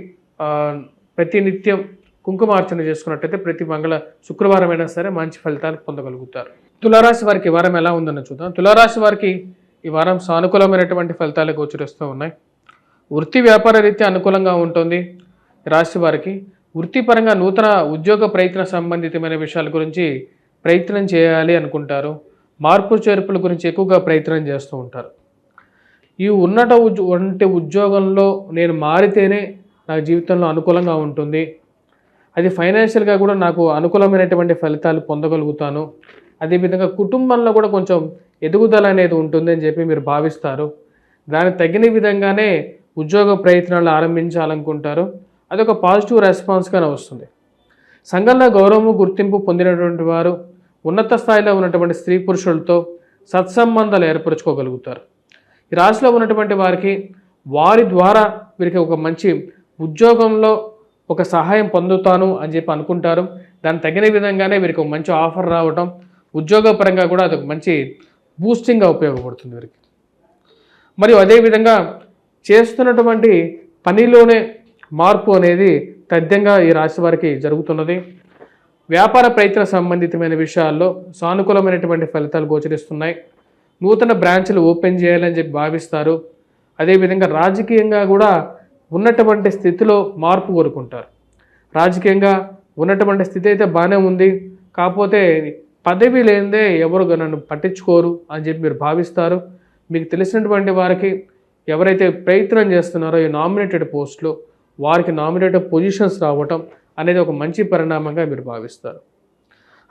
ప్రతి నిత్యం కుంకుమార్చన చేసుకున్నట్టయితే ప్రతి శుక్రవారం అయినా సరే మంచి ఫలితాలు పొందగలుగుతారు. తులారాశి వారికి ఈ వారం ఎలా ఉందని చూద్దాం. తులారాశి వారికి ఈ వారం సానుకూలమైనటువంటి ఫలితాలు గోచరిస్తూ ఉన్నాయి. వృత్తి వ్యాపార రీత్యా అనుకూలంగా ఉంటుంది. రాశి వారికి వృత్తిపరంగా నూతన ఉద్యోగ ప్రయత్న సంబంధితమైన విషయాల గురించి ప్రయత్నం చేయాలి అనుకుంటారు. మార్పు చేర్పుల గురించి ఎక్కువగా ప్రయత్నం చేస్తూ ఉంటారు. ఈ ఉన్నటువంటి ఉద్యోగంలో నేను మారితేనే నా జీవితంలో అనుకూలంగా ఉంటుంది, అది ఫైనాన్షియల్గా కూడా నాకు అనుకూలమైనటువంటి ఫలితాలు పొందగలుగుతాను, అదేవిధంగా కుటుంబంలో కూడా కొంచెం ఎదుగుదల అనేది ఉంటుంది అని చెప్పి మీరు భావిస్తారు. దానికి తగిన విధంగానే ఉద్యోగ ప్రయత్నాలు ఆరంభించాలనుకుంటారు. అదొక పాజిటివ్ రెస్పాన్స్గానే వస్తుంది. సంఘంలో గౌరవము గుర్తింపు పొందినటువంటి వారు ఉన్నత స్థాయిలో ఉన్నటువంటి స్త్రీ పురుషులతో సత్సంబంధాలు ఏర్పరచుకోగలుగుతారు. ఈ రాశిలో ఉన్నటువంటి వారికి వారి ద్వారా వీరికి ఒక మంచి ఉద్యోగంలో ఒక సహాయం పొందుతాను అని చెప్పి అనుకుంటారు. దానికి తగిన విధంగానే వీరికి ఒక మంచి ఆఫర్ రావటం, ఉద్యోగపరంగా కూడా అదొక మంచి బూస్టింగ్గా ఉపయోగపడుతుంది వీరికి. మరియు అదేవిధంగా చేస్తున్నటువంటి పనిలోనే మార్పు అనేది తథ్యంగా ఈ రాశి వారికి జరుగుతున్నది. వ్యాపార ప్రయత్న సంబంధితమైన విషయాల్లో సానుకూలమైనటువంటి ఫలితాలు గోచరిస్తున్నాయి. నూతన బ్రాంచ్లు ఓపెన్ చేయాలని చెప్పి భావిస్తారు. అదేవిధంగా రాజకీయంగా కూడా ఉన్నటువంటి స్థితిలో మార్పు కోరుకుంటారు. రాజకీయంగా ఉన్నటువంటి స్థితి అయితే బాగానే ఉంది, కాకపోతే పదవి లేనిదే ఎవరు నన్ను పట్టించుకోరు అని చెప్పి మీరు భావిస్తారు. మీకు తెలిసినటువంటి వారికి ఎవరైతే ప్రయత్నం చేస్తున్నారో ఈ నామినేటెడ్ పోస్టులు వారికి నామినేటెడ్ పొజిషన్స్ రావటం అనేది ఒక మంచి పరిణామంగా మీరు భావిస్తారు.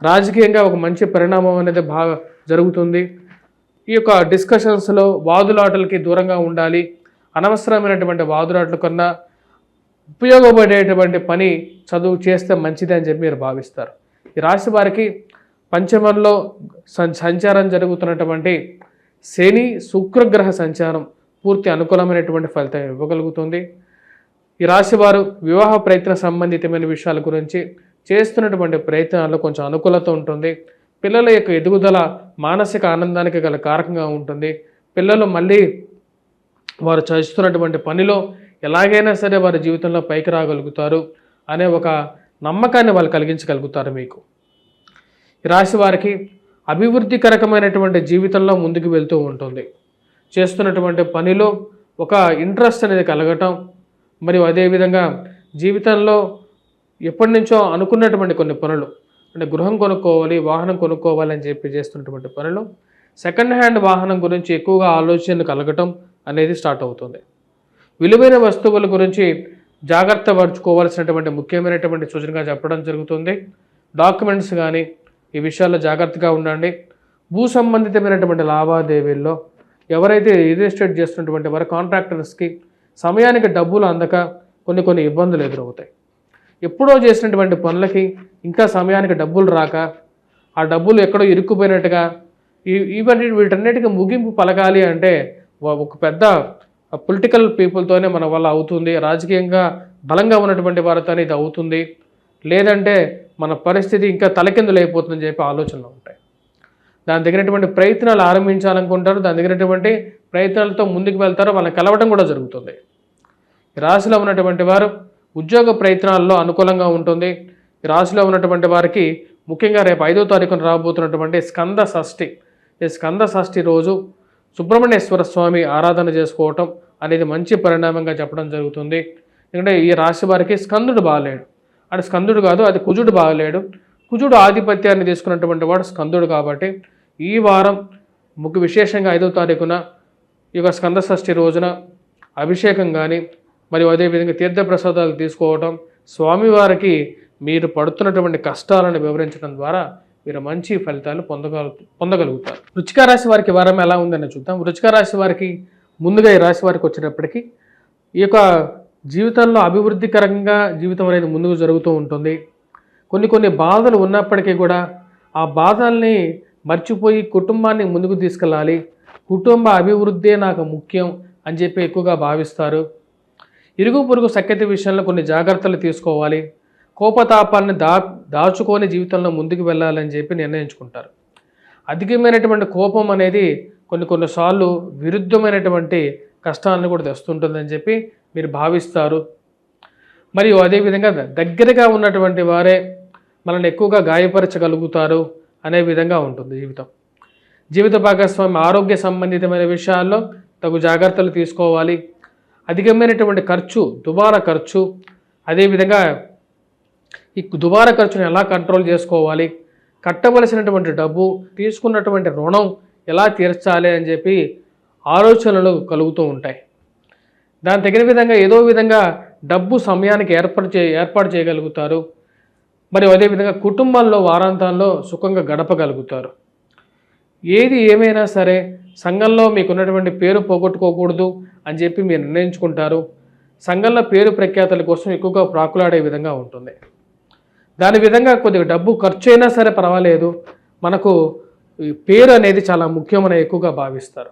రాజకీయంగా ఒక మంచి పరిణామం అనేది బాగా జరుగుతుంది. ఈ యొక్క డిస్కషన్స్లో వాదులాటలకి దూరంగా ఉండాలి. అనవసరమైనటువంటి వాదులాటల కన్నా ఉపయోగపడేటువంటి పని చదువు చేస్తే మంచిది అని చెప్పి మీరు భావిస్తారు. ఈ రాశి వారికి పంచమంలో సంచారం జరుగుతున్నటువంటి శని శుక్రగ్రహ సంచారం పూర్తి అనుకూలమైనటువంటి ఫలితం ఇవ్వగలుగుతుంది. ఈ రాశి వారు వివాహ ప్రయత్న సంబంధితమైన విషయాల గురించి చేస్తున్నటువంటి ప్రయత్నాల్లో కొంచెం అనుకూలత ఉంటుంది. పిల్లల యొక్క ఎదుగుదల మానసిక ఆనందానికి గల కారకంగా ఉంటుంది. పిల్లలు మళ్ళీ వారు చేస్తున్నటువంటి పనిలో ఎలాగైనా సరే వారి జీవితంలో పైకి రాగలుగుతారు అనే ఒక నమ్మకాన్ని వాళ్ళు కలిగించగలుగుతారు మీకు. ఈ రాశి వారికి అభివృద్ధికరకమైనటువంటి జీవితంలో ముందుకు వెళ్తూ ఉంటుంది. చేస్తున్నటువంటి పనిలో ఒక ఇంట్రెస్ట్ అనేది కలగటం, మరియు అదేవిధంగా జీవితంలో ఎప్పటి నుంచో అనుకున్నటువంటి కొన్ని పనులు, అంటే గృహం కొనుక్కోవాలి, వాహనం కొనుక్కోవాలి అని చెప్పి చేస్తున్నటువంటి పనులు, సెకండ్ హ్యాండ్ వాహనం గురించి ఎక్కువగా ఆలోచనలు కలగటం అనేది స్టార్ట్ అవుతుంది. విలువైన వస్తువుల గురించి జాగ్రత్త పరుచుకోవాల్సినటువంటి ముఖ్యమైనటువంటి సూచనగా చెప్పడం జరుగుతుంది. డాక్యుమెంట్స్ కానీ ఈ విషయాల్లో జాగ్రత్తగా ఉండండి. భూ సంబంధితమైనటువంటి లావాదేవీల్లో ఎవరైతే రియల్ ఎస్టేట్ చేస్తున్నటువంటి వారి కాంట్రాక్టర్స్కి సమయానికి డబ్బులు అందక కొన్ని ఇబ్బందులు ఎదురవుతాయి. ఎప్పుడో చేసినటువంటి పనులకి ఇంకా సమయానికి డబ్బులు రాక ఆ డబ్బులు ఎక్కడో ఇరుక్కుపోయినట్టుగా వీటన్నిటికీ ముగింపు పలకాలి అంటే ఒక పెద్ద పొలిటికల్ పీపుల్తోనే మన వల్ల అవుతుంది, రాజకీయంగా బలంగా ఉన్నటువంటి వారితోనే ఇది అవుతుంది, లేదంటే మన పరిస్థితి ఇంకా తలకిందులు అయిపోతుందని చెప్పి ఆలోచనలు ఉంటాయి. దాని తగినటువంటి ప్రయత్నాలు ఆరంభించాలనుకుంటారు, దాని తగినటువంటి ప్రయత్నాలతో ముందుకు వెళ్తారు, వాళ్ళని కలవడం కూడా జరుగుతుంది. ఈ రాశిలో ఉన్నటువంటి వారు ఉద్యోగ ప్రయత్నాల్లో అనుకూలంగా ఉంటుంది. ఈ రాశిలో ఉన్నటువంటి వారికి ముఖ్యంగా రేపు 5వ తారీఖున రాబోతున్నటువంటి స్కంద షష్ఠి, ఈ స్కంద షష్ఠి రోజు సుబ్రహ్మణ్యేశ్వర స్వామి ఆరాధన చేసుకోవటం అనేది మంచి పరిణామంగా చెప్పడం జరుగుతుంది. ఎందుకంటే ఈ రాశి వారికి స్కందుడు బాగలేడు, అంటే స్కందుడు కాదు, అది కుజుడు బాగలేడు. కుజుడు ఆధిపత్యాన్ని తీసుకున్నటువంటి వాడు స్కందుడు. కాబట్టి ఈ వారం విశేషంగా 5వ తారీఖున ఈ యొక్క స్కంద షష్ఠి రోజున అభిషేకం కానీ మరియు అదేవిధంగా తీర్థప్రసాదాలు తీసుకోవటం, స్వామివారికి మీరు పడుతున్నటువంటి కష్టాలను వివరించడం ద్వారా మీరు మంచి ఫలితాలు పొందగలుగుతారు. వృశ్చిక రాశి వారికి వారం ఎలా ఉందని చూద్దాం. వృశ్చిక రాశి వారికి ముందుగా ఈ రాశి వారికి వచ్చేటప్పటికీ ఈ యొక్క జీవితంలో అభివృద్ధికరంగా జీవితం అనేది ముందుకు జరుగుతూ ఉంటుంది. కొన్ని బాధలు ఉన్నప్పటికీ కూడా ఆ బాధల్ని మర్చిపోయి కుటుంబాన్ని ముందుకు తీసుకెళ్ళాలి, కుటుంబ అభివృద్ధే నాకు ముఖ్యం అని చెప్పి ఎక్కువగా భావిస్తారు. ఇరుగు పొరుగు సఖ్యత విషయంలో కొన్ని జాగ్రత్తలు తీసుకోవాలి. కోపతాపాన్ని దాచుకొని జీవితంలో ముందుకు వెళ్ళాలని చెప్పి నిర్ణయించుకుంటారు. అధికమైనటువంటి కోపం అనేది కొన్నిసార్లు విరుద్ధమైనటువంటి కష్టాలను కూడా తెస్తుంటుందని చెప్పి మీరు భావిస్తారు. మరియు అదేవిధంగా దగ్గరగా ఉన్నటువంటి వారే మనల్ని ఎక్కువగా గాయపరచగలుగుతారు అనే విధంగా ఉంటుంది జీవిత భాగస్వామి ఆరోగ్య సంబంధితమైన విషయాల్లో తగు జాగ్రత్తలు తీసుకోవాలి. అధికమైనటువంటి దుబారా ఖర్చు, అదేవిధంగా ఈ దుబారా ఖర్చును ఎలా కంట్రోల్ చేసుకోవాలి, కట్టవలసినటువంటి డబ్బు, తీసుకున్నటువంటి రుణం ఎలా తీర్చాలి అని చెప్పి ఆలోచనలు కలుగుతూ ఉంటాయి. దాని తగిన విధంగా ఏదో విధంగా డబ్బు సమయానికి ఏర్పాటు చేయగలుగుతారు. మరియు అదేవిధంగా కుటుంబంలో వారాంతాల్లో సుఖంగా గడపగలుగుతారు. ఏది ఏమైనా సరే సంఘంలో మీకున్నటువంటి పేరు పోగొట్టుకోకూడదు అని చెప్పి మీరు నిర్ణయించుకుంటారు. సంఘంలో పేరు ప్రఖ్యాతల కోసం ఎక్కువగా ప్రాకులాడే విధంగా ఉంటుంది. దాని విధంగా కొద్దిగా డబ్బు ఖర్చు అయినా సరే పర్వాలేదు, మనకు పేరు అనేది చాలా ముఖ్యమని ఎక్కువగా భావిస్తారు.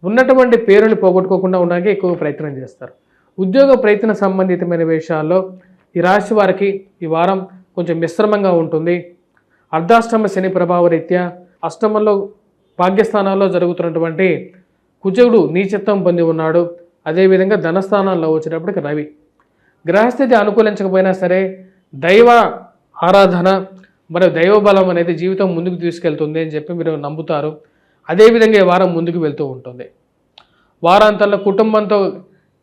ఉన్నటువంటి పేరుని పోగొట్టుకోకుండా ఉండడానికి ఎక్కువ ప్రయత్నం చేస్తారు. ఉద్యోగ ప్రయత్న సంబంధితమైన విషయాల్లో ఈ రాశి వారికి ఈ వారం కొంచెం మిశ్రమంగా ఉంటుంది. అర్ధాష్టమ శని ప్రభావ రీత్యా అష్టమంలో భాగ్యస్థానాల్లో జరుగుతున్నటువంటి కుజుడు నీచత్వం పొంది ఉన్నాడు. అదేవిధంగా ధనస్థానాల్లో వచ్చేటప్పటికి రవి. గ్రహస్థితి అనుకూలించకపోయినా సరే దైవ ఆరాధన మరియు దైవ బలం అనేది జీవితం ముందుకు తీసుకెళ్తుంది అని చెప్పి మీరు నమ్ముతారు. అదేవిధంగా ఈ వారం ముందుకు వెళ్తూ ఉంటుంది. వారాంతంలో కుటుంబంతో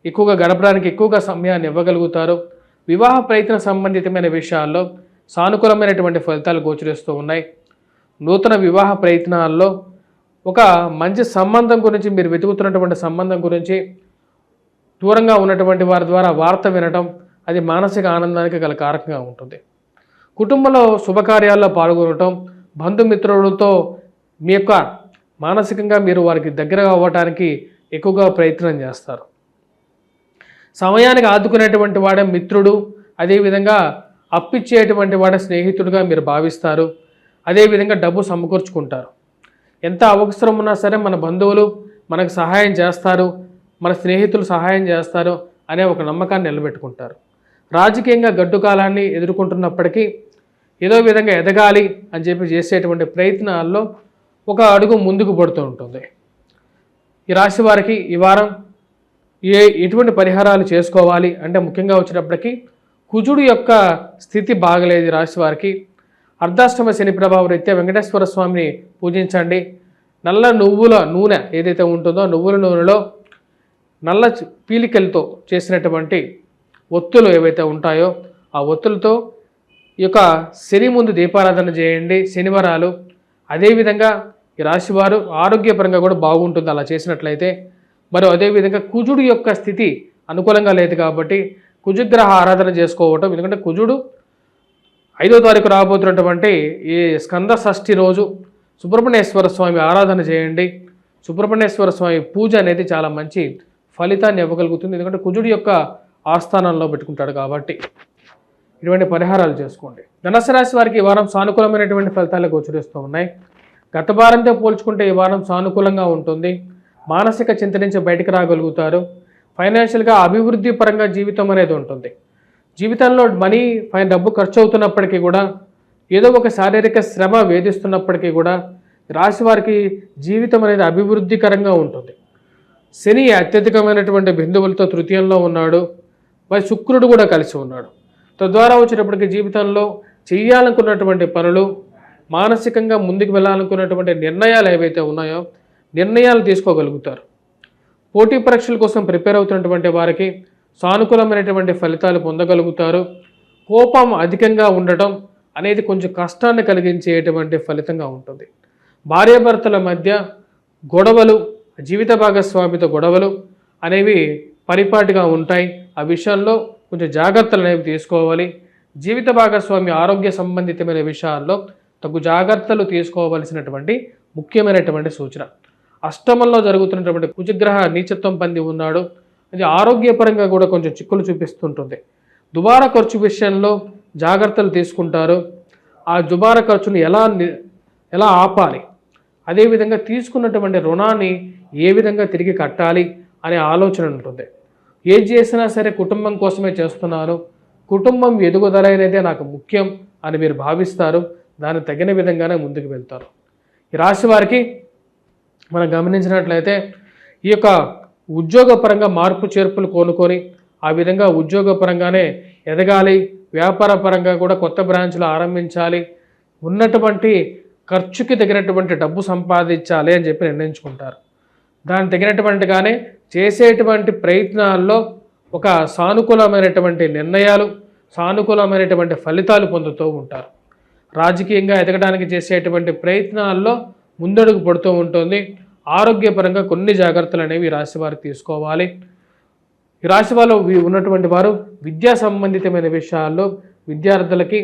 ఎక్కువగా గడపడానికి ఎక్కువగా సమయాన్ని ఇవ్వగలుగుతారు. వివాహ ప్రయత్న సంబంధితమైన విషయాల్లో సానుకూలమైనటువంటి ఫలితాలు గోచరిస్తూ ఉన్నాయి. నూతన వివాహ ప్రయత్నాల్లో ఒక మంచి సంబంధం గురించి, మీరు వెతుకుతున్నటువంటి సంబంధం గురించి దూరంగా ఉన్నటువంటి వారి ద్వారా వార్త వినటం అది మానసిక ఆనందానికి గల కారకంగా ఉంటుంది. కుటుంబంలో శుభకార్యాల్లో పాల్గొనటం, బంధుమిత్రులతో మీ యొక్క మానసికంగా మీరు వారికి దగ్గరగా అవ్వటానికి ఎక్కువగా ప్రయత్నం చేస్తారు. సమయానికి ఆదుకునేటువంటి వాడే మిత్రుడు, అదేవిధంగా అప్పిచ్చేటువంటి వాడే స్నేహితుడిగా మీరు భావిస్తారు. అదేవిధంగా డబ్బు సమకూర్చుకుంటారు. ఎంత అవసరం ఉన్నా సరే మన బంధువులు మనకు సహాయం చేస్తారు, మన స్నేహితులు సహాయం చేస్తారు అనే ఒక నమ్మకాన్ని నిలబెట్టుకుంటారు. రాజకీయంగా గడ్డు కాలాన్ని ఎదుర్కొంటున్నప్పటికీ ఏదో విధంగా ఎదగాలి అని చెప్పి చేసేటువంటి ప్రయత్నాల్లో ఒక అడుగు ముందుకు పడుతూ ఉంటుంది. ఈ రాశి వారికి ఈ వారం ఎటువంటి పరిహారాలు చేసుకోవాలి అంటే ముఖ్యంగా వచ్చేటప్పటికి కుజుడు యొక్క స్థితి బాగలేదు. రాశి వారికి అర్ధాష్టమ శని ప్రభావ రీత్యా వెంకటేశ్వర స్వామిని పూజించండి. నల్ల నువ్వుల నూనె ఏదైతే ఉంటుందో నువ్వుల నూనెలో నల్ల పీలికలతో చేసినటువంటి ఒత్తులు ఏవైతే ఉంటాయో ఆ ఒత్తులతో ఈ యొక్క శని ముందు దీపారాధన చేయండి శనివారాలు. అదేవిధంగా ఈ రాశివారు ఆరోగ్యపరంగా కూడా బాగుంటుంది అలా చేసినట్లయితే. మరి అదేవిధంగా కుజుడు యొక్క స్థితి అనుకూలంగా లేదు కాబట్టి కుజగ్రహ ఆరాధన చేసుకోవటం, ఎందుకంటే కుజుడు 5వ తారీఖు రాబోతున్నటువంటి ఈ స్కంద షష్ఠి రోజు సుబ్రహ్మణ్యేశ్వర స్వామి ఆరాధన చేయండి. సుబ్రహ్మణ్యేశ్వర స్వామి పూజ అనేది చాలా మంచి ఫలితాన్ని ఇవ్వగలుగుతుంది, ఎందుకంటే కుజుడు యొక్క ఆస్థానంలో పెట్టుకుంటాడు కాబట్టి ఇటువంటి పరిహారాలు చేసుకోండి. ధనుసు రాశి వారికి ఈ వారం సానుకూలమైనటువంటి ఫలితాలు గోచరిస్తూ ఉన్నాయి. గత వారంతో పోల్చుకుంటే ఈ వారం సానుకూలంగా ఉంటుంది. మానసిక చింత నుంచి బయటకు రాగలుగుతారు. ఫైనాన్షియల్గా అభివృద్ధి పరంగా జీవితం అనేది ఉంటుంది. జీవితంలో డబ్బు ఖర్చు అవుతున్నప్పటికీ కూడా ఏదో ఒక శారీరక శ్రమ వేధిస్తున్నప్పటికీ కూడా రాశి వారికి జీవితం అనేది అభివృద్ధికరంగా ఉంటుంది. శని అత్యధికమైనటువంటి బిందువులతో తృతీయంలో ఉన్నాడు, మరి శుక్రుడు కూడా కలిసి ఉన్నాడు. తద్వారా వచ్చేటప్పటికి జీవితంలో చేయాలనుకున్నటువంటి పనులు, మానసికంగా ముందుకు వెళ్ళాలనుకున్నటువంటి నిర్ణయాలు ఏవైతే ఉన్నాయో నిర్ణయాలు తీసుకోగలుగుతారు. పోటీ పరీక్షల కోసం ప్రిపేర్ అవుతున్నటువంటి వారికి సానుకూలమైనటువంటి ఫలితాలు పొందగలుగుతారు. కోపం అధికంగా ఉండటం అనేది కొంచెం కష్టాన్ని కలిగించేటువంటి ఫలితంగా ఉంటుంది. భార్యాభర్తల మధ్య గొడవలు, జీవిత భాగస్వామితో గొడవలు అనేవి పరిపాటిగా ఉంటాయి. ఆ విషయంలో కొంచెం జాగ్రత్తలు అనేవి తీసుకోవాలి. జీవిత భాగస్వామి ఆరోగ్య సంబంధితమైన విషయాల్లో తగు జాగ్రత్తలు తీసుకోవలసినటువంటి ముఖ్యమైనటువంటి సూచన. అష్టమంలో జరుగుతున్నటువంటి కుజగ్రహ నీచత్వం పొంది ఉన్నాడు. అది ఆరోగ్యపరంగా కూడా కొంచెం చిక్కులు చూపిస్తుంటుంది. దుబారా ఖర్చు విషయంలో జాగ్రత్తలు తీసుకుంటారు. ఆ దుబారా ఖర్చును ఎలా ఆపాలి, అదేవిధంగా తీసుకున్నటువంటి రుణాన్ని ఏ విధంగా తిరిగి కట్టాలి అనే ఆలోచన ఉంటుంది. ఏది చేసినా సరే కుటుంబం కోసమే చేస్తున్నాను, కుటుంబం ఎదుగుదల అనేదే నాకు ముఖ్యం అని మీరు భావిస్తారు. దానికి తగిన విధంగానే ముందుకు వెళ్తారు. ఈ రాశి వారికి మనం గమనించినట్లయితే ఈ యొక్క ఉద్యోగపరంగా మార్పు చేర్పులు కోనుకొని ఆ విధంగా ఉద్యోగపరంగానే ఎదగాలి, వ్యాపార పరంగా కూడా కొత్త బ్రాంచ్లు ఆరంభించాలి, ఉన్నటువంటి ఖర్చుకి తగినటువంటి డబ్బు సంపాదించాలి అని చెప్పి నిర్ణయించుకుంటారు. దానికి తగినటువంటిగానే చేసేటువంటి ప్రయత్నాల్లో ఒక సానుకూలమైనటువంటి నిర్ణయాలు, సానుకూలమైనటువంటి ఫలితాలు పొందుతూ ఉంటారు. రాజకీయంగా ఎదగడానికి చేసేటువంటి ప్రయత్నాల్లో ముందడుగు పడుతూ ఉంటుంది. ఆరోగ్యపరంగా కొన్ని జాగ్రత్తలు అనేవి ఈ రాశి వారికి తీసుకోవాలి. ఈ రాశి వారు ఉన్నటువంటి వారు విద్యా సంబంధితమైన విషయాల్లో విద్యార్థులకి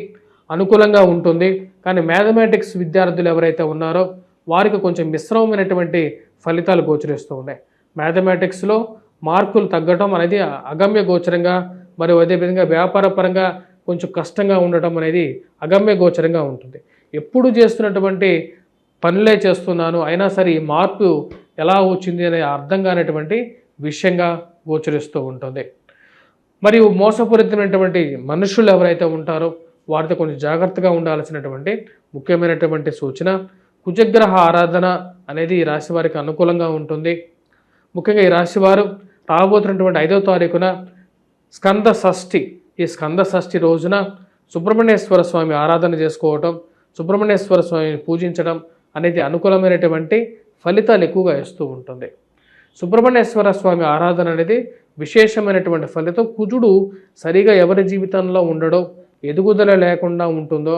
అనుకూలంగా ఉంటుంది. కానీ మ్యాథమెటిక్స్ విద్యార్థులు ఎవరైతే ఉన్నారో వారికి కొంచెం మిశ్రమమైనటువంటి ఫలితాలు గోచరిస్తూ ఉన్నాయి. మ్యాథమెటిక్స్లో మార్కులు తగ్గడం అనేది అగమ్య గోచరంగా, మరియు అదేవిధంగా వ్యాపార పరంగా కొంచెం కష్టంగా ఉండటం అనేది అగమ్య గోచరంగా ఉంటుంది. ఎప్పుడు చేస్తున్నటువంటి పనులే చేస్తున్నాను, అయినా సరే ఈ మార్పు ఎలా వచ్చింది అనే అర్థం కానటువంటి విషయంగా గోచరిస్తూ ఉంటుంది. మరియు మోసపూరితమైనటువంటి మనుషులు ఎవరైతే ఉంటారో వారితో కొంచెం జాగ్రత్తగా ఉండాల్సినటువంటి ముఖ్యమైనటువంటి సూచన. కుజగ్రహ ఆరాధన అనేది ఈ రాశి వారికి అనుకూలంగా ఉంటుంది. ముఖ్యంగా ఈ రాశివారు రాబోతున్నటువంటి 5వ తారీఖున స్కంద షష్ఠి, ఈ స్కంద షష్ఠి రోజున సుబ్రహ్మణ్యేశ్వర స్వామి ఆరాధన చేసుకోవటం, సుబ్రహ్మణ్యేశ్వర స్వామిని పూజించడం అనేది అనుకూలమైనటువంటి ఫలితాలు ఎక్కువగా ఇస్తూ ఉంటుంది. సుబ్రహ్మణ్యేశ్వర స్వామి ఆరాధన అనేది విశేషమైనటువంటి ఫలితం. కుజుడు సరిగా ఎవరి జీవితంలో ఉండడో, ఎదుగుదల లేకుండా ఉంటుందో,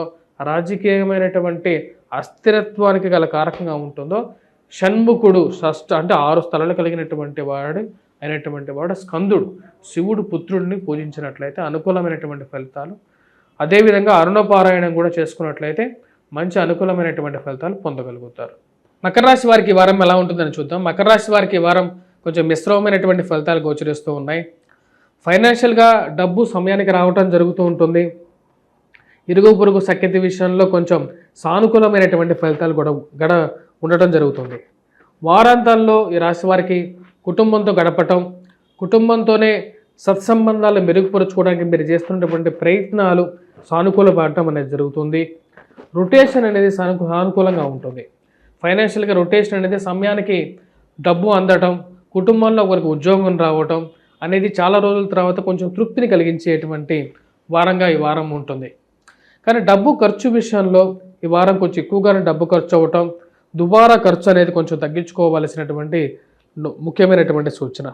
రాజకీయమైనటువంటి అస్థిరత్వానికి గల కారకంగా ఉంటుందో, షణ్ముఖుడు షష్ఠ అంటే 6 స్థలాలు కలిగినటువంటి వాడు స్కందుడు, శివుడు పుత్రుడిని పూజించినట్లయితే అనుకూలమైనటువంటి ఫలితాలు. అదేవిధంగా అరుణపారాయణం కూడా చేసుకున్నట్లయితే మంచి అనుకూలమైనటువంటి ఫలితాలు పొందగలుగుతారు. మకర రాశి వారికి ఈ వారం ఎలా ఉంటుందని చూద్దాం. మకర రాశి వారికి ఈ వారం కొంచెం మిశ్రమమైనటువంటి ఫలితాలు గోచరిస్తూ ఉన్నాయి. ఫైనాన్షియల్గా డబ్బు సమయానికి రావటం జరుగుతూ ఉంటుంది. ఇరుగు పొరుగు సఖ్యత విషయంలో కొంచెం సానుకూలమైనటువంటి ఫలితాలు కూడా ఉండటం జరుగుతుంది. వారాంతాల్లో ఈ రాశి వారికి కుటుంబంతో గడపటం, కుటుంబంతోనే సత్సంబంధాలు మెరుగుపరుచుకోవడానికి మీరు చేస్తున్నటువంటి ప్రయత్నాలు సానుకూలపడటం అనేది జరుగుతుంది. రొటేషన్ అనేది సానుకూలంగా ఉంటుంది. ఫైనాన్షియల్గా రొటేషన్ అనేది సమయానికి డబ్బు అందటం, కుటుంబంలో ఒకరికి ఉద్యోగం రావటం అనేది చాలా రోజుల తర్వాత కొంచెం తృప్తిని కలిగించేటువంటి వారంగా ఈ వారం ఉంటుంది. కానీ డబ్బు ఖర్చు విషయంలో ఈ వారం కొంచెం ఎక్కువగానే డబ్బు ఖర్చు అవ్వటం, దుబారా ఖర్చు అనేది కొంచెం తగ్గించుకోవాల్సినటువంటి ముఖ్యమైనటువంటి సూచన.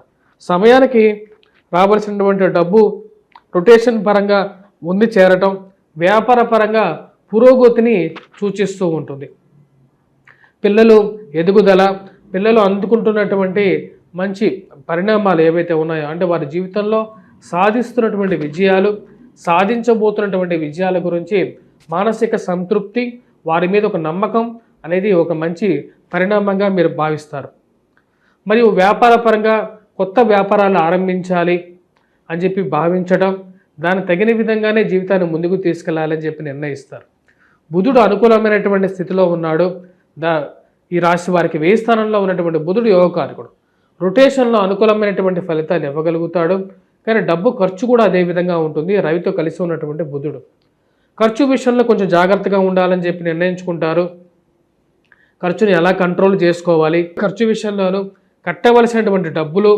సమయానికి రావాల్సినటువంటి డబ్బు రొటేషన్ పరంగా ముందు చేరటం, వ్యాపార పరంగా పురోగతిని సూచిస్తూ ఉంటుంది. పిల్లలు ఎదుగుదల, పిల్లలు అందుకుంటున్నటువంటి మంచి పరిణామాలు ఏవైతే ఉన్నాయో, అంటే వారి జీవితంలో సాధిస్తున్నటువంటి విజయాలు, సాధించబోతున్నటువంటి విజయాల గురించి మానసిక సంతృప్తి, వారి మీద ఒక నమ్మకం అనేది ఒక మంచి పరిణామంగా మీరు భావిస్తారు. మరియు వ్యాపార పరంగా కొత్త వ్యాపారాలు ఆరంభించాలి అని చెప్పి భావించడం, దానికి తగిన విధంగానే జీవితాన్ని ముందుకు తీసుకెళ్లాలని చెప్పి నిర్ణయిస్తారు. బుధుడు అనుకూలమైనటువంటి స్థితిలో ఉన్నాడు. ఈ రాశి వారికి 10వ స్థానంలో ఉన్నటువంటి బుధుడు యోగకారకుడు. రొటేషన్లో అనుకూలమైనటువంటి ఫలితాలు ఇవ్వగలుగుతాడు. కానీ డబ్బు ఖర్చు కూడా అదే విధంగా ఉంటుంది. రవితో కలిసి ఉన్నటువంటి బుధుడు ఖర్చు విషయంలో కొంచెం జాగ్రత్తగా ఉండాలని చెప్పి నిర్ణయించుకుంటారు. ఖర్చుని ఎలా కంట్రోల్ చేసుకోవాలి, ఖర్చు విషయంలోనూ కట్టవలసినటువంటి డబ్బులు,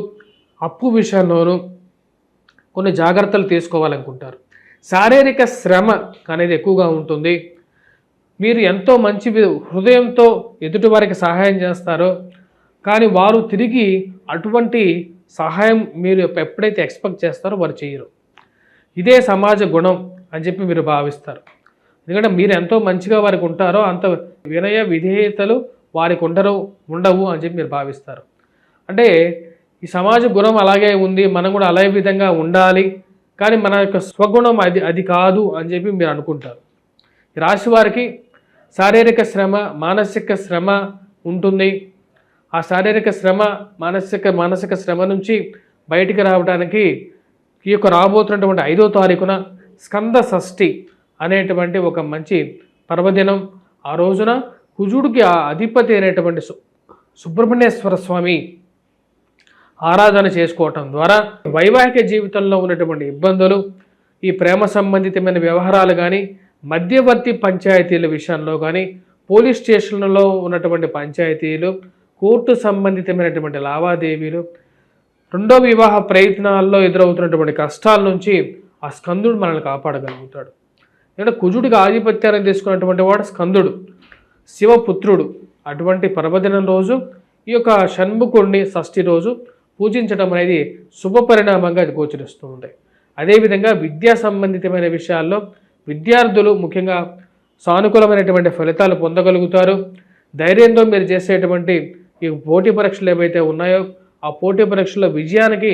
అప్పు విషయంలోనూ కొన్ని జాగ్రత్తలు తీసుకోవాలనుకుంటారు. శారీరక శ్రమ అనేది ఎక్కువగా ఉంటుంది. మీరు ఎంతో మంచి హృదయంతో ఎదుటి వారికి సహాయం చేస్తారో, కానీ వారు తిరిగి అటువంటి సహాయం మీరు ఎప్పుడైతే ఎక్స్పెక్ట్ చేస్తారో వారు చేయరు. ఇదే సమాజ గుణం అని చెప్పి మీరు భావిస్తారు. ఎందుకంటే మీరు ఎంతో మంచిగా వారికి ఉంటారో అంత వినయ విధేయతలు వారికి ఉండవు అని చెప్పి మీరు భావిస్తారు. అంటే ఈ సమాజ గుణం అలాగే ఉంది, మనం కూడా అలాగే విధంగా ఉండాలి, కానీ మన యొక్క స్వగుణం అది కాదు అని చెప్పి మీరు అనుకుంటారు. ఈ రాశి వారికి శారీరక శ్రమ, మానసిక శ్రమ ఉంటుంది. ఆ శారీరక శ్రమ, మానసిక శ్రమ నుంచి బయటికి రావడానికి ఈ యొక్క రాబోతున్నటువంటి 5వ తారీఖున స్కంద షష్ఠి అనేటువంటి ఒక మంచి పర్వదినం. ఆ రోజున కుజుడికి ఆ అధిపతి అయినటువంటి సుబ్రహ్మణ్యేశ్వర స్వామి ఆరాధన చేసుకోవటం ద్వారా వైవాహిక జీవితంలో ఉన్నటువంటి ఇబ్బందులు, ఈ ప్రేమ సంబంధితమైన వ్యవహారాలు కానీ, మధ్యవర్తి పంచాయతీల విషయంలో కానీ, పోలీస్ స్టేషన్లలో ఉన్నటువంటి పంచాయతీలు, కోర్టు సంబంధితమైనటువంటి లావాదేవీలు, రెండో వివాహ ప్రయత్నాల్లో ఎదురవుతున్నటువంటి కష్టాల నుంచి ఆ స్కందుడు మనల్ని కాపాడగలుగుతాడు. ఎందుకంటే కుజుడికి ఆధిపత్యాన్ని తీసుకున్నటువంటి వాడు స్కందుడు, శివపుత్రుడు. అటువంటి పర్వదినం రోజు ఈ యొక్క షణ్ముఖుడిని షష్ఠి రోజు పూజించడం అనేది శుభ పరిణామంగా గోచరిస్తూ ఉంటాయి. అదేవిధంగా విద్యా సంబంధితమైన విషయాల్లో విద్యార్థులు ముఖ్యంగా సానుకూలమైనటువంటి ఫలితాలు పొందగలుగుతారు. ధైర్యంతో మీరు చేసేటువంటి ఈ పోటీ పరీక్షలు ఏవైతే ఉన్నాయో ఆ పోటీ పరీక్షల్లో విజయానికి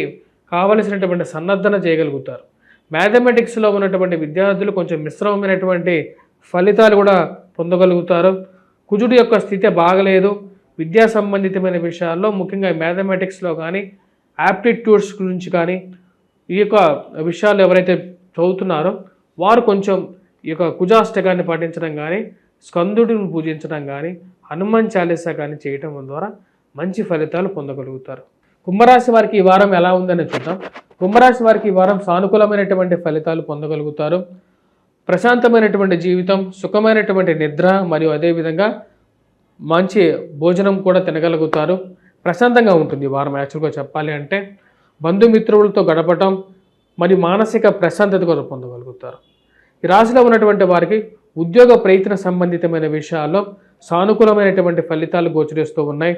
కావలసినటువంటి సన్నద్ధన చేయగలుగుతారు. మ్యాథమెటిక్స్లో ఉన్నటువంటి విద్యార్థులు కొంచెం మిశ్రమమైనటువంటి ఫలితాలు కూడా పొందగలుగుతారు. కుజుడు యొక్క స్థితి బాగలేదు. విద్యా సంబంధితమైన విషయాల్లో ముఖ్యంగా మ్యాథమెటిక్స్లో కానీ, యాప్టిట్యూడ్స్ గురించి కానీ, ఈ యొక్క విషయాలు ఎవరైతే చదువుతున్నారో వారు కొంచెం ఈ యొక్క కుజాష్టకాన్ని పాటించడం కానీ, స్కందుడిని పూజించడం కానీ, హనుమాన్ చాలీసా కానీ చేయటం ద్వారా మంచి ఫలితాలు పొందగలుగుతారు. కుంభరాశి వారికి ఈ వారం ఎలా ఉందని చూద్దాం. కుంభరాశి వారికి ఈ వారం సానుకూలమైనటువంటి ఫలితాలు పొందగలుగుతారు. ప్రశాంతమైనటువంటి జీవితం, సుఖమైనటువంటి నిద్ర మరియు అదేవిధంగా మంచి భోజనం కూడా తినగలుగుతారు. ప్రశాంతంగా ఉంటుంది ఈ వారం. యాక్చువల్గా చెప్పాలి అంటే బంధుమిత్రులతో గడపటం మరియు మానసిక ప్రశాంతత కూడా పొందగలుగుతారు. ఈ రాశిలో ఉన్నటువంటి వారికి ఉద్యోగ ప్రయత్న సంబంధితమైన విషయాల్లో సానుకూలమైనటువంటి ఫలితాలు గోచరిస్తూ ఉన్నాయి.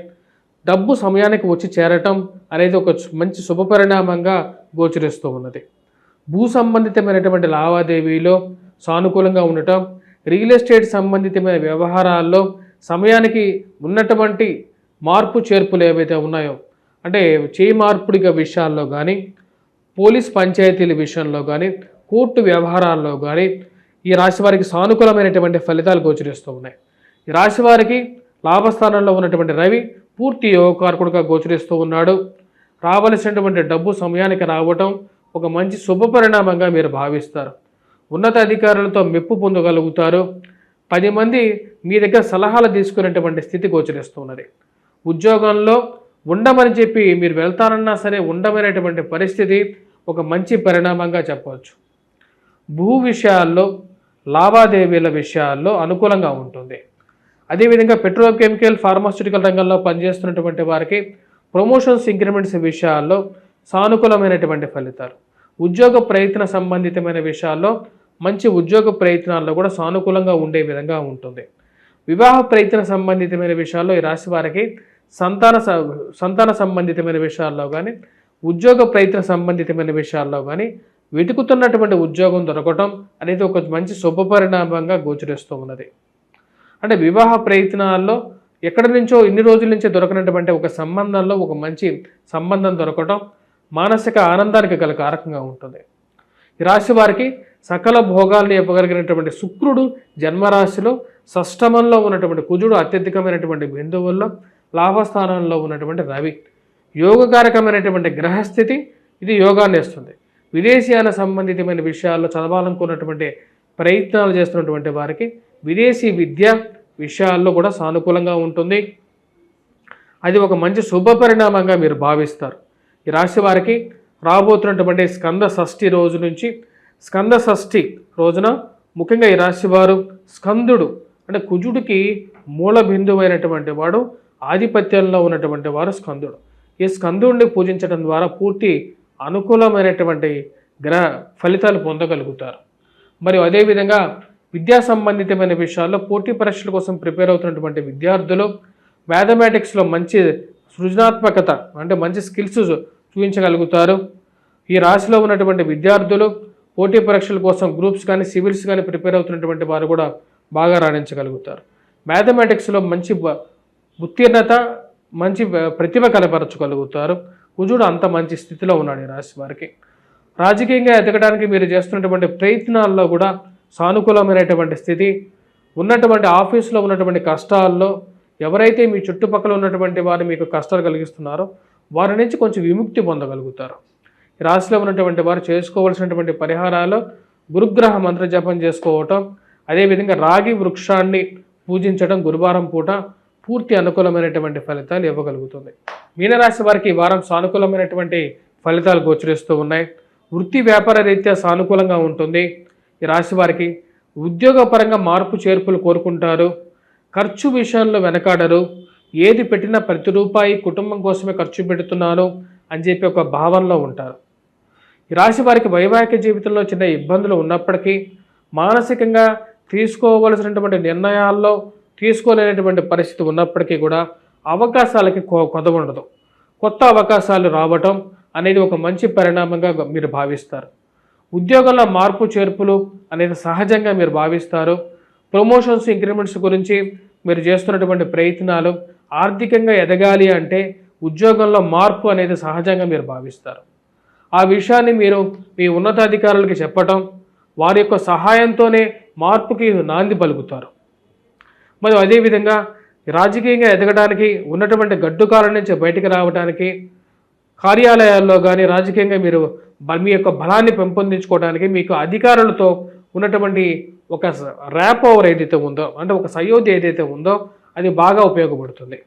డబ్బు సమయానికి వచ్చి చేరటం అనేది ఒక మంచి శుభపరిణామంగా గోచరిస్తూ ఉన్నది. భూ సంబంధితమైనటువంటి లావాదేవీలో సానుకూలంగా ఉండటం, రియల్ ఎస్టేట్ సంబంధితమైన వ్యవహారాల్లో సమయానికి ఉన్నటువంటి మార్పు చేర్పులు ఏవైతే ఉన్నాయో, అంటే చేయి మార్పుడిగా విషయాల్లో కానీ, పోలీస్ పంచాయతీల విషయంలో కానీ, కోర్టు వ్యవహారాల్లో కానీ ఈ రాశి వారికి సానుకూలమైనటువంటి ఫలితాలు గోచరిస్తూ ఉన్నాయి. ఈ రాశి వారికి లాభస్థానంలో ఉన్నటువంటి రవి పూర్తి యోగకారకుడుగా గోచరిస్తూ ఉన్నాడు. రావలసినటువంటి డబ్బు సమయానికి రావటం ఒక మంచి శుభపరిణామంగా మీరు భావిస్తారు. ఉన్నత అధికారులతో మెప్పు పొందగలుగుతారు. 10 మంది మీ దగ్గర సలహాలు తీసుకునేటువంటి స్థితి గోచరిస్తున్నది. ఉద్యోగంలో ఉండమని చెప్పి మీరు వెళ్తారన్నా సరే ఉండమనేటువంటి పరిస్థితి ఒక మంచి పరిణామంగా చెప్పవచ్చు. భూ విషయాల్లో, లావాదేవీల విషయాల్లో అనుకూలంగా ఉంటుంది. అదేవిధంగా పెట్రోకెమికల్, ఫార్మాస్యూటికల్ రంగంలో పనిచేస్తున్నటువంటి వారికి ప్రమోషన్స్, ఇంక్రిమెంట్స్ విషయాల్లో సానుకూలమైనటువంటి ఫలితాలు. ఉద్యోగ ప్రయత్న సంబంధితమైన విషయాల్లో మంచి ఉద్యోగ ప్రయత్నాల్లో కూడా సానుకూలంగా ఉండే విధంగా ఉంటుంది. వివాహ ప్రయత్న సంబంధితమైన విషయాల్లో ఈ రాశి వారికి సంతాన సంబంధితమైన విషయాల్లో కానీ, ఉద్యోగ ప్రయత్న సంబంధితమైన విషయాల్లో కానీ వెతుకుతున్నటువంటి ఉద్యోగం దొరకటం అనేది ఒక మంచి శుభపరిణామంగా గోచరిస్తూ ఉన్నది. అంటే వివాహ ప్రయత్నాల్లో ఎక్కడి నుంచో ఇన్ని రోజుల నుంచే దొరకనటువంటి ఒక సంబంధంలో ఒక మంచి సంబంధం దొరకటం మానసిక ఆనందానికి గల కారకంగా ఉంటుంది. ఈ రాశి వారికి సకల భోగాల్ని ఇవ్వగలిగినటువంటి శుక్రుడు జన్మరాశిలో, షష్టమంలో ఉన్నటువంటి కుజుడు అత్యధికమైనటువంటి బిందువుల్లో, లాభస్థానంలో ఉన్నటువంటి రవి యోగకారకమైనటువంటి గ్రహస్థితి ఇది యోగాన్ని ఇస్తుంది. విదేశీయాన సంబంధితమైన విషయాల్లో చదవాలనుకున్నటువంటి ప్రయత్నాలు చేస్తున్నటువంటి వారికి విదేశీ విద్య విషయాల్లో కూడా సానుకూలంగా ఉంటుంది. అది ఒక మంచి శుభపరిణామంగా మీరు భావిస్తారు. ఈ రాశి వారికి రాబోతున్నటువంటి స్కంద షష్ఠి రోజు నుంచి, స్కంద షష్ఠి రోజున ముఖ్యంగా ఈ రాశి వారు స్కందుడు అంటే కుజుడికి మూల బిందువైనటువంటి వాడు, ఆధిపత్యంలో ఉన్నటువంటి వారు స్కందుడు. ఈ స్కందుడిని పూజించడం ద్వారా పూర్తి అనుకూలమైనటువంటి గ్రహ ఫలితాలు పొందగలుగుతారు. మరియు అదేవిధంగా విద్యా సంబంధితమైన విషయాల్లో పోటీ పరీక్షల కోసం ప్రిపేర్ అవుతున్నటువంటి విద్యార్థులు మ్యాథమెటిక్స్లో మంచి సృజనాత్మకత అంటే మంచి స్కిల్స్ చూపించగలుగుతారు. ఈ రాశిలో ఉన్నటువంటి విద్యార్థులు పోటీ పరీక్షల కోసం గ్రూప్స్ కానీ, సివిల్స్ కానీ ప్రిపేర్ అవుతున్నటువంటి వారు కూడా బాగా రాణించగలుగుతారు. మ్యాథమెటిక్స్లో మంచి ఉత్తీర్ణత, మంచి ప్రతిభ కనపరచగలుగుతారు. కుజుడు అంత మంచి స్థితిలో ఉన్నాడు ఈ రాశి వారికి. రాజకీయంగా ఎదగడానికి మీరు చేస్తున్నటువంటి ప్రయత్నాల్లో కూడా సానుకూలమైనటువంటి స్థితి, ఉన్నటువంటి ఆఫీసులో ఉన్నటువంటి కష్టాల్లో ఎవరైతే మీ చుట్టుపక్కల ఉన్నటువంటి వారు మీకు కష్టాలు కలిగిస్తున్నారో వారి నుంచి కొంచెం విముక్తి పొందగలుగుతారు. ఈ రాశిలో ఉన్నటువంటి వారు చేసుకోవాల్సినటువంటి పరిహారాలు గురుగ్రహ మంత్ర జపం చేసుకోవటం, అదేవిధంగా రాగి వృక్షాన్ని పూజించడం గురువారం పూట పూర్తి అనుకూలమైనటువంటి ఫలితాలు ఇవ్వగలుగుతుంది. మీనరాశి వారికి ఈ వారం సానుకూలమైనటువంటి ఫలితాలు గోచరిస్తూ ఉన్నాయి. వృత్తి వ్యాపార రీత్యా సానుకూలంగా ఉంటుంది. ఈ రాశి వారికి ఉద్యోగపరంగా మార్పు చేర్పులు కోరుకుంటారు. ఖర్చు విషయంలో వెనకాడరు. ఏది పెట్టినా ప్రతి రూపాయి కుటుంబం కోసమే ఖర్చు పెడుతున్నాను అని చెప్పి ఒక భావనలో ఉంటారు. ఈ రాశి వారికి వైవాహిక జీవితంలో చిన్న ఇబ్బందులు ఉన్నప్పటికీ మానసికంగా తీసుకోవలసినటువంటి నిర్ణయాల్లో తీసుకోలేనటువంటి పరిస్థితి ఉన్నప్పటికీ కూడా అవకాశాలకి కొదవ ఉండదు. కొత్త అవకాశాలు రావటం అనేది ఒక మంచి పరిణామంగా మీరు భావిస్తారు. ఉద్యోగంలో మార్పు చేర్పులు అనేది సహజంగా మీరు భావిస్తారు. ప్రమోషన్స్ ఇంక్రిమెంట్స్ గురించి మీరు చేస్తున్నటువంటి ప్రయత్నాలు ఆర్థికంగా ఎదగాలి అంటే ఉద్యోగంలో మార్పు అనేది సహజంగా మీరు భావిస్తారు. ఆ విషయాన్ని మీరు మీ ఉన్నతాధికారులకి చెప్పటం, వారి యొక్క సహాయంతోనే మార్పుకి నాంది పలుకుతారు. మరియు అదేవిధంగా రాజకీయంగా ఎదగడానికి ఉన్నటువంటి గడ్డుకాల నుంచి బయటికి రావడానికి, కార్యాలయాల్లో కానీ రాజకీయంగా మీరు మీ యొక్క బలాన్ని పెంపొందించుకోవడానికి మీకు అధికారులతో ఉన్నటువంటి ఒక ర్యాప్ ఓవర్ ఏదైతే ఉందో, అంటే ఒక సయోధ్య ఏదైతే ఉందో అది బాగా ఉపయోగపడుతుంది.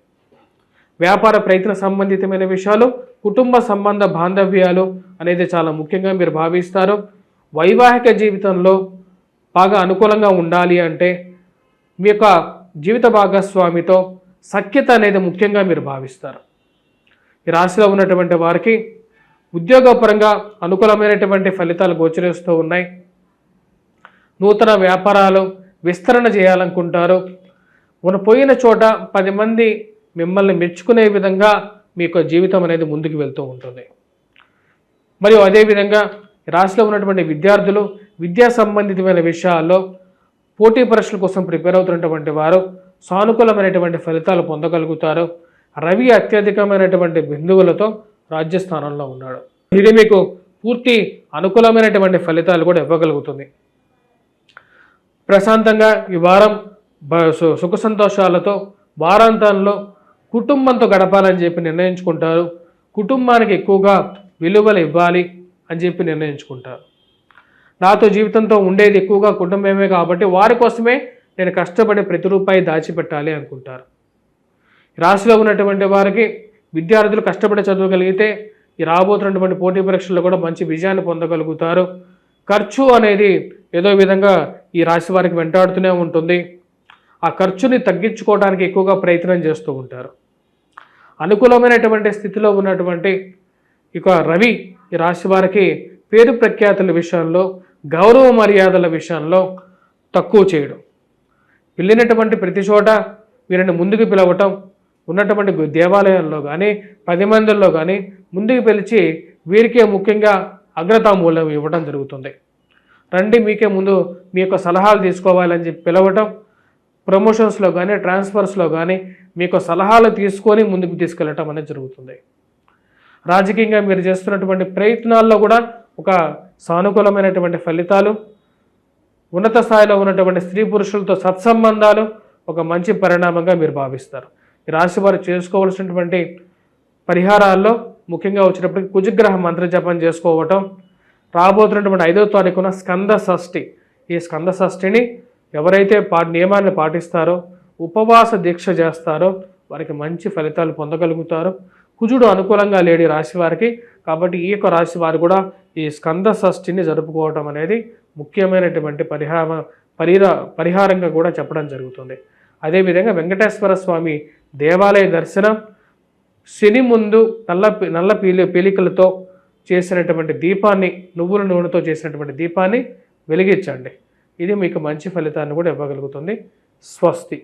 వ్యాపార ప్రయత్న సంబంధితమైన విషయాలు, కుటుంబ సంబంధ బాంధవ్యాలు అనేది చాలా ముఖ్యంగా మీరు భావిస్తారు. వైవాహిక జీవితంలో బాగా అనుకూలంగా ఉండాలి అంటే మీ యొక్క జీవిత భాగస్వామితో సఖ్యత అనేది ముఖ్యంగా మీరు భావిస్తారు. ఈ రాశిలో ఉన్నటువంటి వారికి ఉద్యోగపరంగా అనుకూలమైనటువంటి ఫలితాలు గోచరిస్తూ ఉన్నాయి. నూతన వ్యాపారాలు విస్తరణ చేయాలనుకుంటారు. మన పోయిన చోట 10 మంది మిమ్మల్ని మెచ్చుకునే విధంగా మీ యొక్క జీవితం అనేది ముందుకు వెళ్తూ ఉంటుంది. మరియు అదేవిధంగా రాశిలో ఉన్నటువంటి విద్యార్థులు విద్యా సంబంధితమైన విషయాల్లో పోటీ పరీక్షల కోసం ప్రిపేర్ అవుతున్నటువంటి వారు సానుకూలమైనటువంటి ఫలితాలు పొందగలుగుతారు. రవి అత్యధికమైనటువంటి బిందువులతో రాజ్యస్థానంలో ఉన్నాడు. ఇది మీకు పూర్తి అనుకూలమైనటువంటి ఫలితాలు కూడా ఇవ్వగలుగుతుంది. ప్రశాంతంగా ఈ వారం సుఖ సంతోషాలతో వారాంతంలో కుటుంబంతో గడపాలని చెప్పి నిర్ణయించుకుంటారు. కుటుంబానికి ఎక్కువగా విలువలు ఇవ్వాలి అని చెప్పి నిర్ణయించుకుంటారు. నాతో జీవితంతో ఉండేది ఎక్కువగా కుటుంబమే కాబట్టి వారి కోసమే నేను కష్టపడి ప్రతి రూపాయి దాచిపెట్టాలి అనుకుంటారు. రాశిలో ఉన్నటువంటి వారికి విద్యార్థులు కష్టపడి చదవగలిగితే ఈ రాబోతున్నటువంటి పోటీ పరీక్షల్లో కూడా మంచి విజయాన్ని పొందగలుగుతారు. ఖర్చు అనేది ఏదో విధంగా ఈ రాశి వారికి వెంటాడుతూనే ఉంటుంది. ఆ ఖర్చుని తగ్గించుకోవడానికి ఎక్కువగా ప్రయత్నం చేస్తూ ఉంటారు. అనుకూలమైనటువంటి స్థితిలో ఉన్నటువంటి ఇక రవి ఈ రాశి వారికి పేరు ప్రఖ్యాతుల విషయంలో, గౌరవ మర్యాదల విషయంలో తక్కువ చేయడం, వెళ్ళినటువంటి ప్రతి చోట వీరిని ముందుకు పిలవటం, ఉన్నటువంటి దేవాలయాల్లో కానీ 10 మందిల్లో కానీ ముందుకు పిలిచి వీరికే ముఖ్యంగా అగ్రతామూల్యం ఇవ్వడం జరుగుతుంది. రండి మీకే ముందు మీ యొక్క సలహాలు తీసుకోవాలని చెప్పి పిలవటం, ప్రమోషన్స్లో కానీ ట్రాన్స్ఫర్స్లో కానీ మీకు సలహాలు తీసుకొని ముందుకు తీసుకెళ్ళటం అనేది జరుగుతుంది. రాజకీయంగా మీరు చేస్తున్నటువంటి ప్రయత్నాల్లో కూడా ఒక సానుకూలమైనటువంటి ఫలితాలు, ఉన్నత స్థాయిలో ఉన్నటువంటి స్త్రీ పురుషులతో సత్సంబంధాలు ఒక మంచి పరిణామంగా మీరు భావిస్తారు. ఈ రాశి వారు చేసుకోవాల్సినటువంటి పరిహారాల్లో ముఖ్యంగా వచ్చినప్పటికీ కుజగ్రహ మంత్ర జపం చేసుకోవటం, రాబోతున్నటువంటి 5వ తారీఖున స్కంద షష్ఠి, ఈ స్కంద షష్ఠిని ఎవరైతే నియమాన్ని పాటిస్తారో, ఉపవాస దీక్ష చేస్తారో వారికి మంచి ఫలితాలు పొందగలుగుతారు. కుజుడు అనుకూలంగా లేడు రాశి వారికి, కాబట్టి ఈ యొక్క రాశి వారు కూడా ఈ స్కంద షష్ఠిని జరుపుకోవటం అనేది ముఖ్యమైనటువంటి పరిహారంగా కూడా చెప్పడం జరుగుతుంది. అదేవిధంగా వెంకటేశ్వర స్వామి దేవాలయ దర్శనం, శని ముందు నల్ల పీలికలతో చేసినటువంటి దీపాన్ని, నువ్వుల నూనెతో చేసినటువంటి దీపాన్ని వెలిగించండి. ఇది మీకు మంచి ఫలితాన్ని కూడా ఇవ్వగలుగుతుంది. స్వస్తి.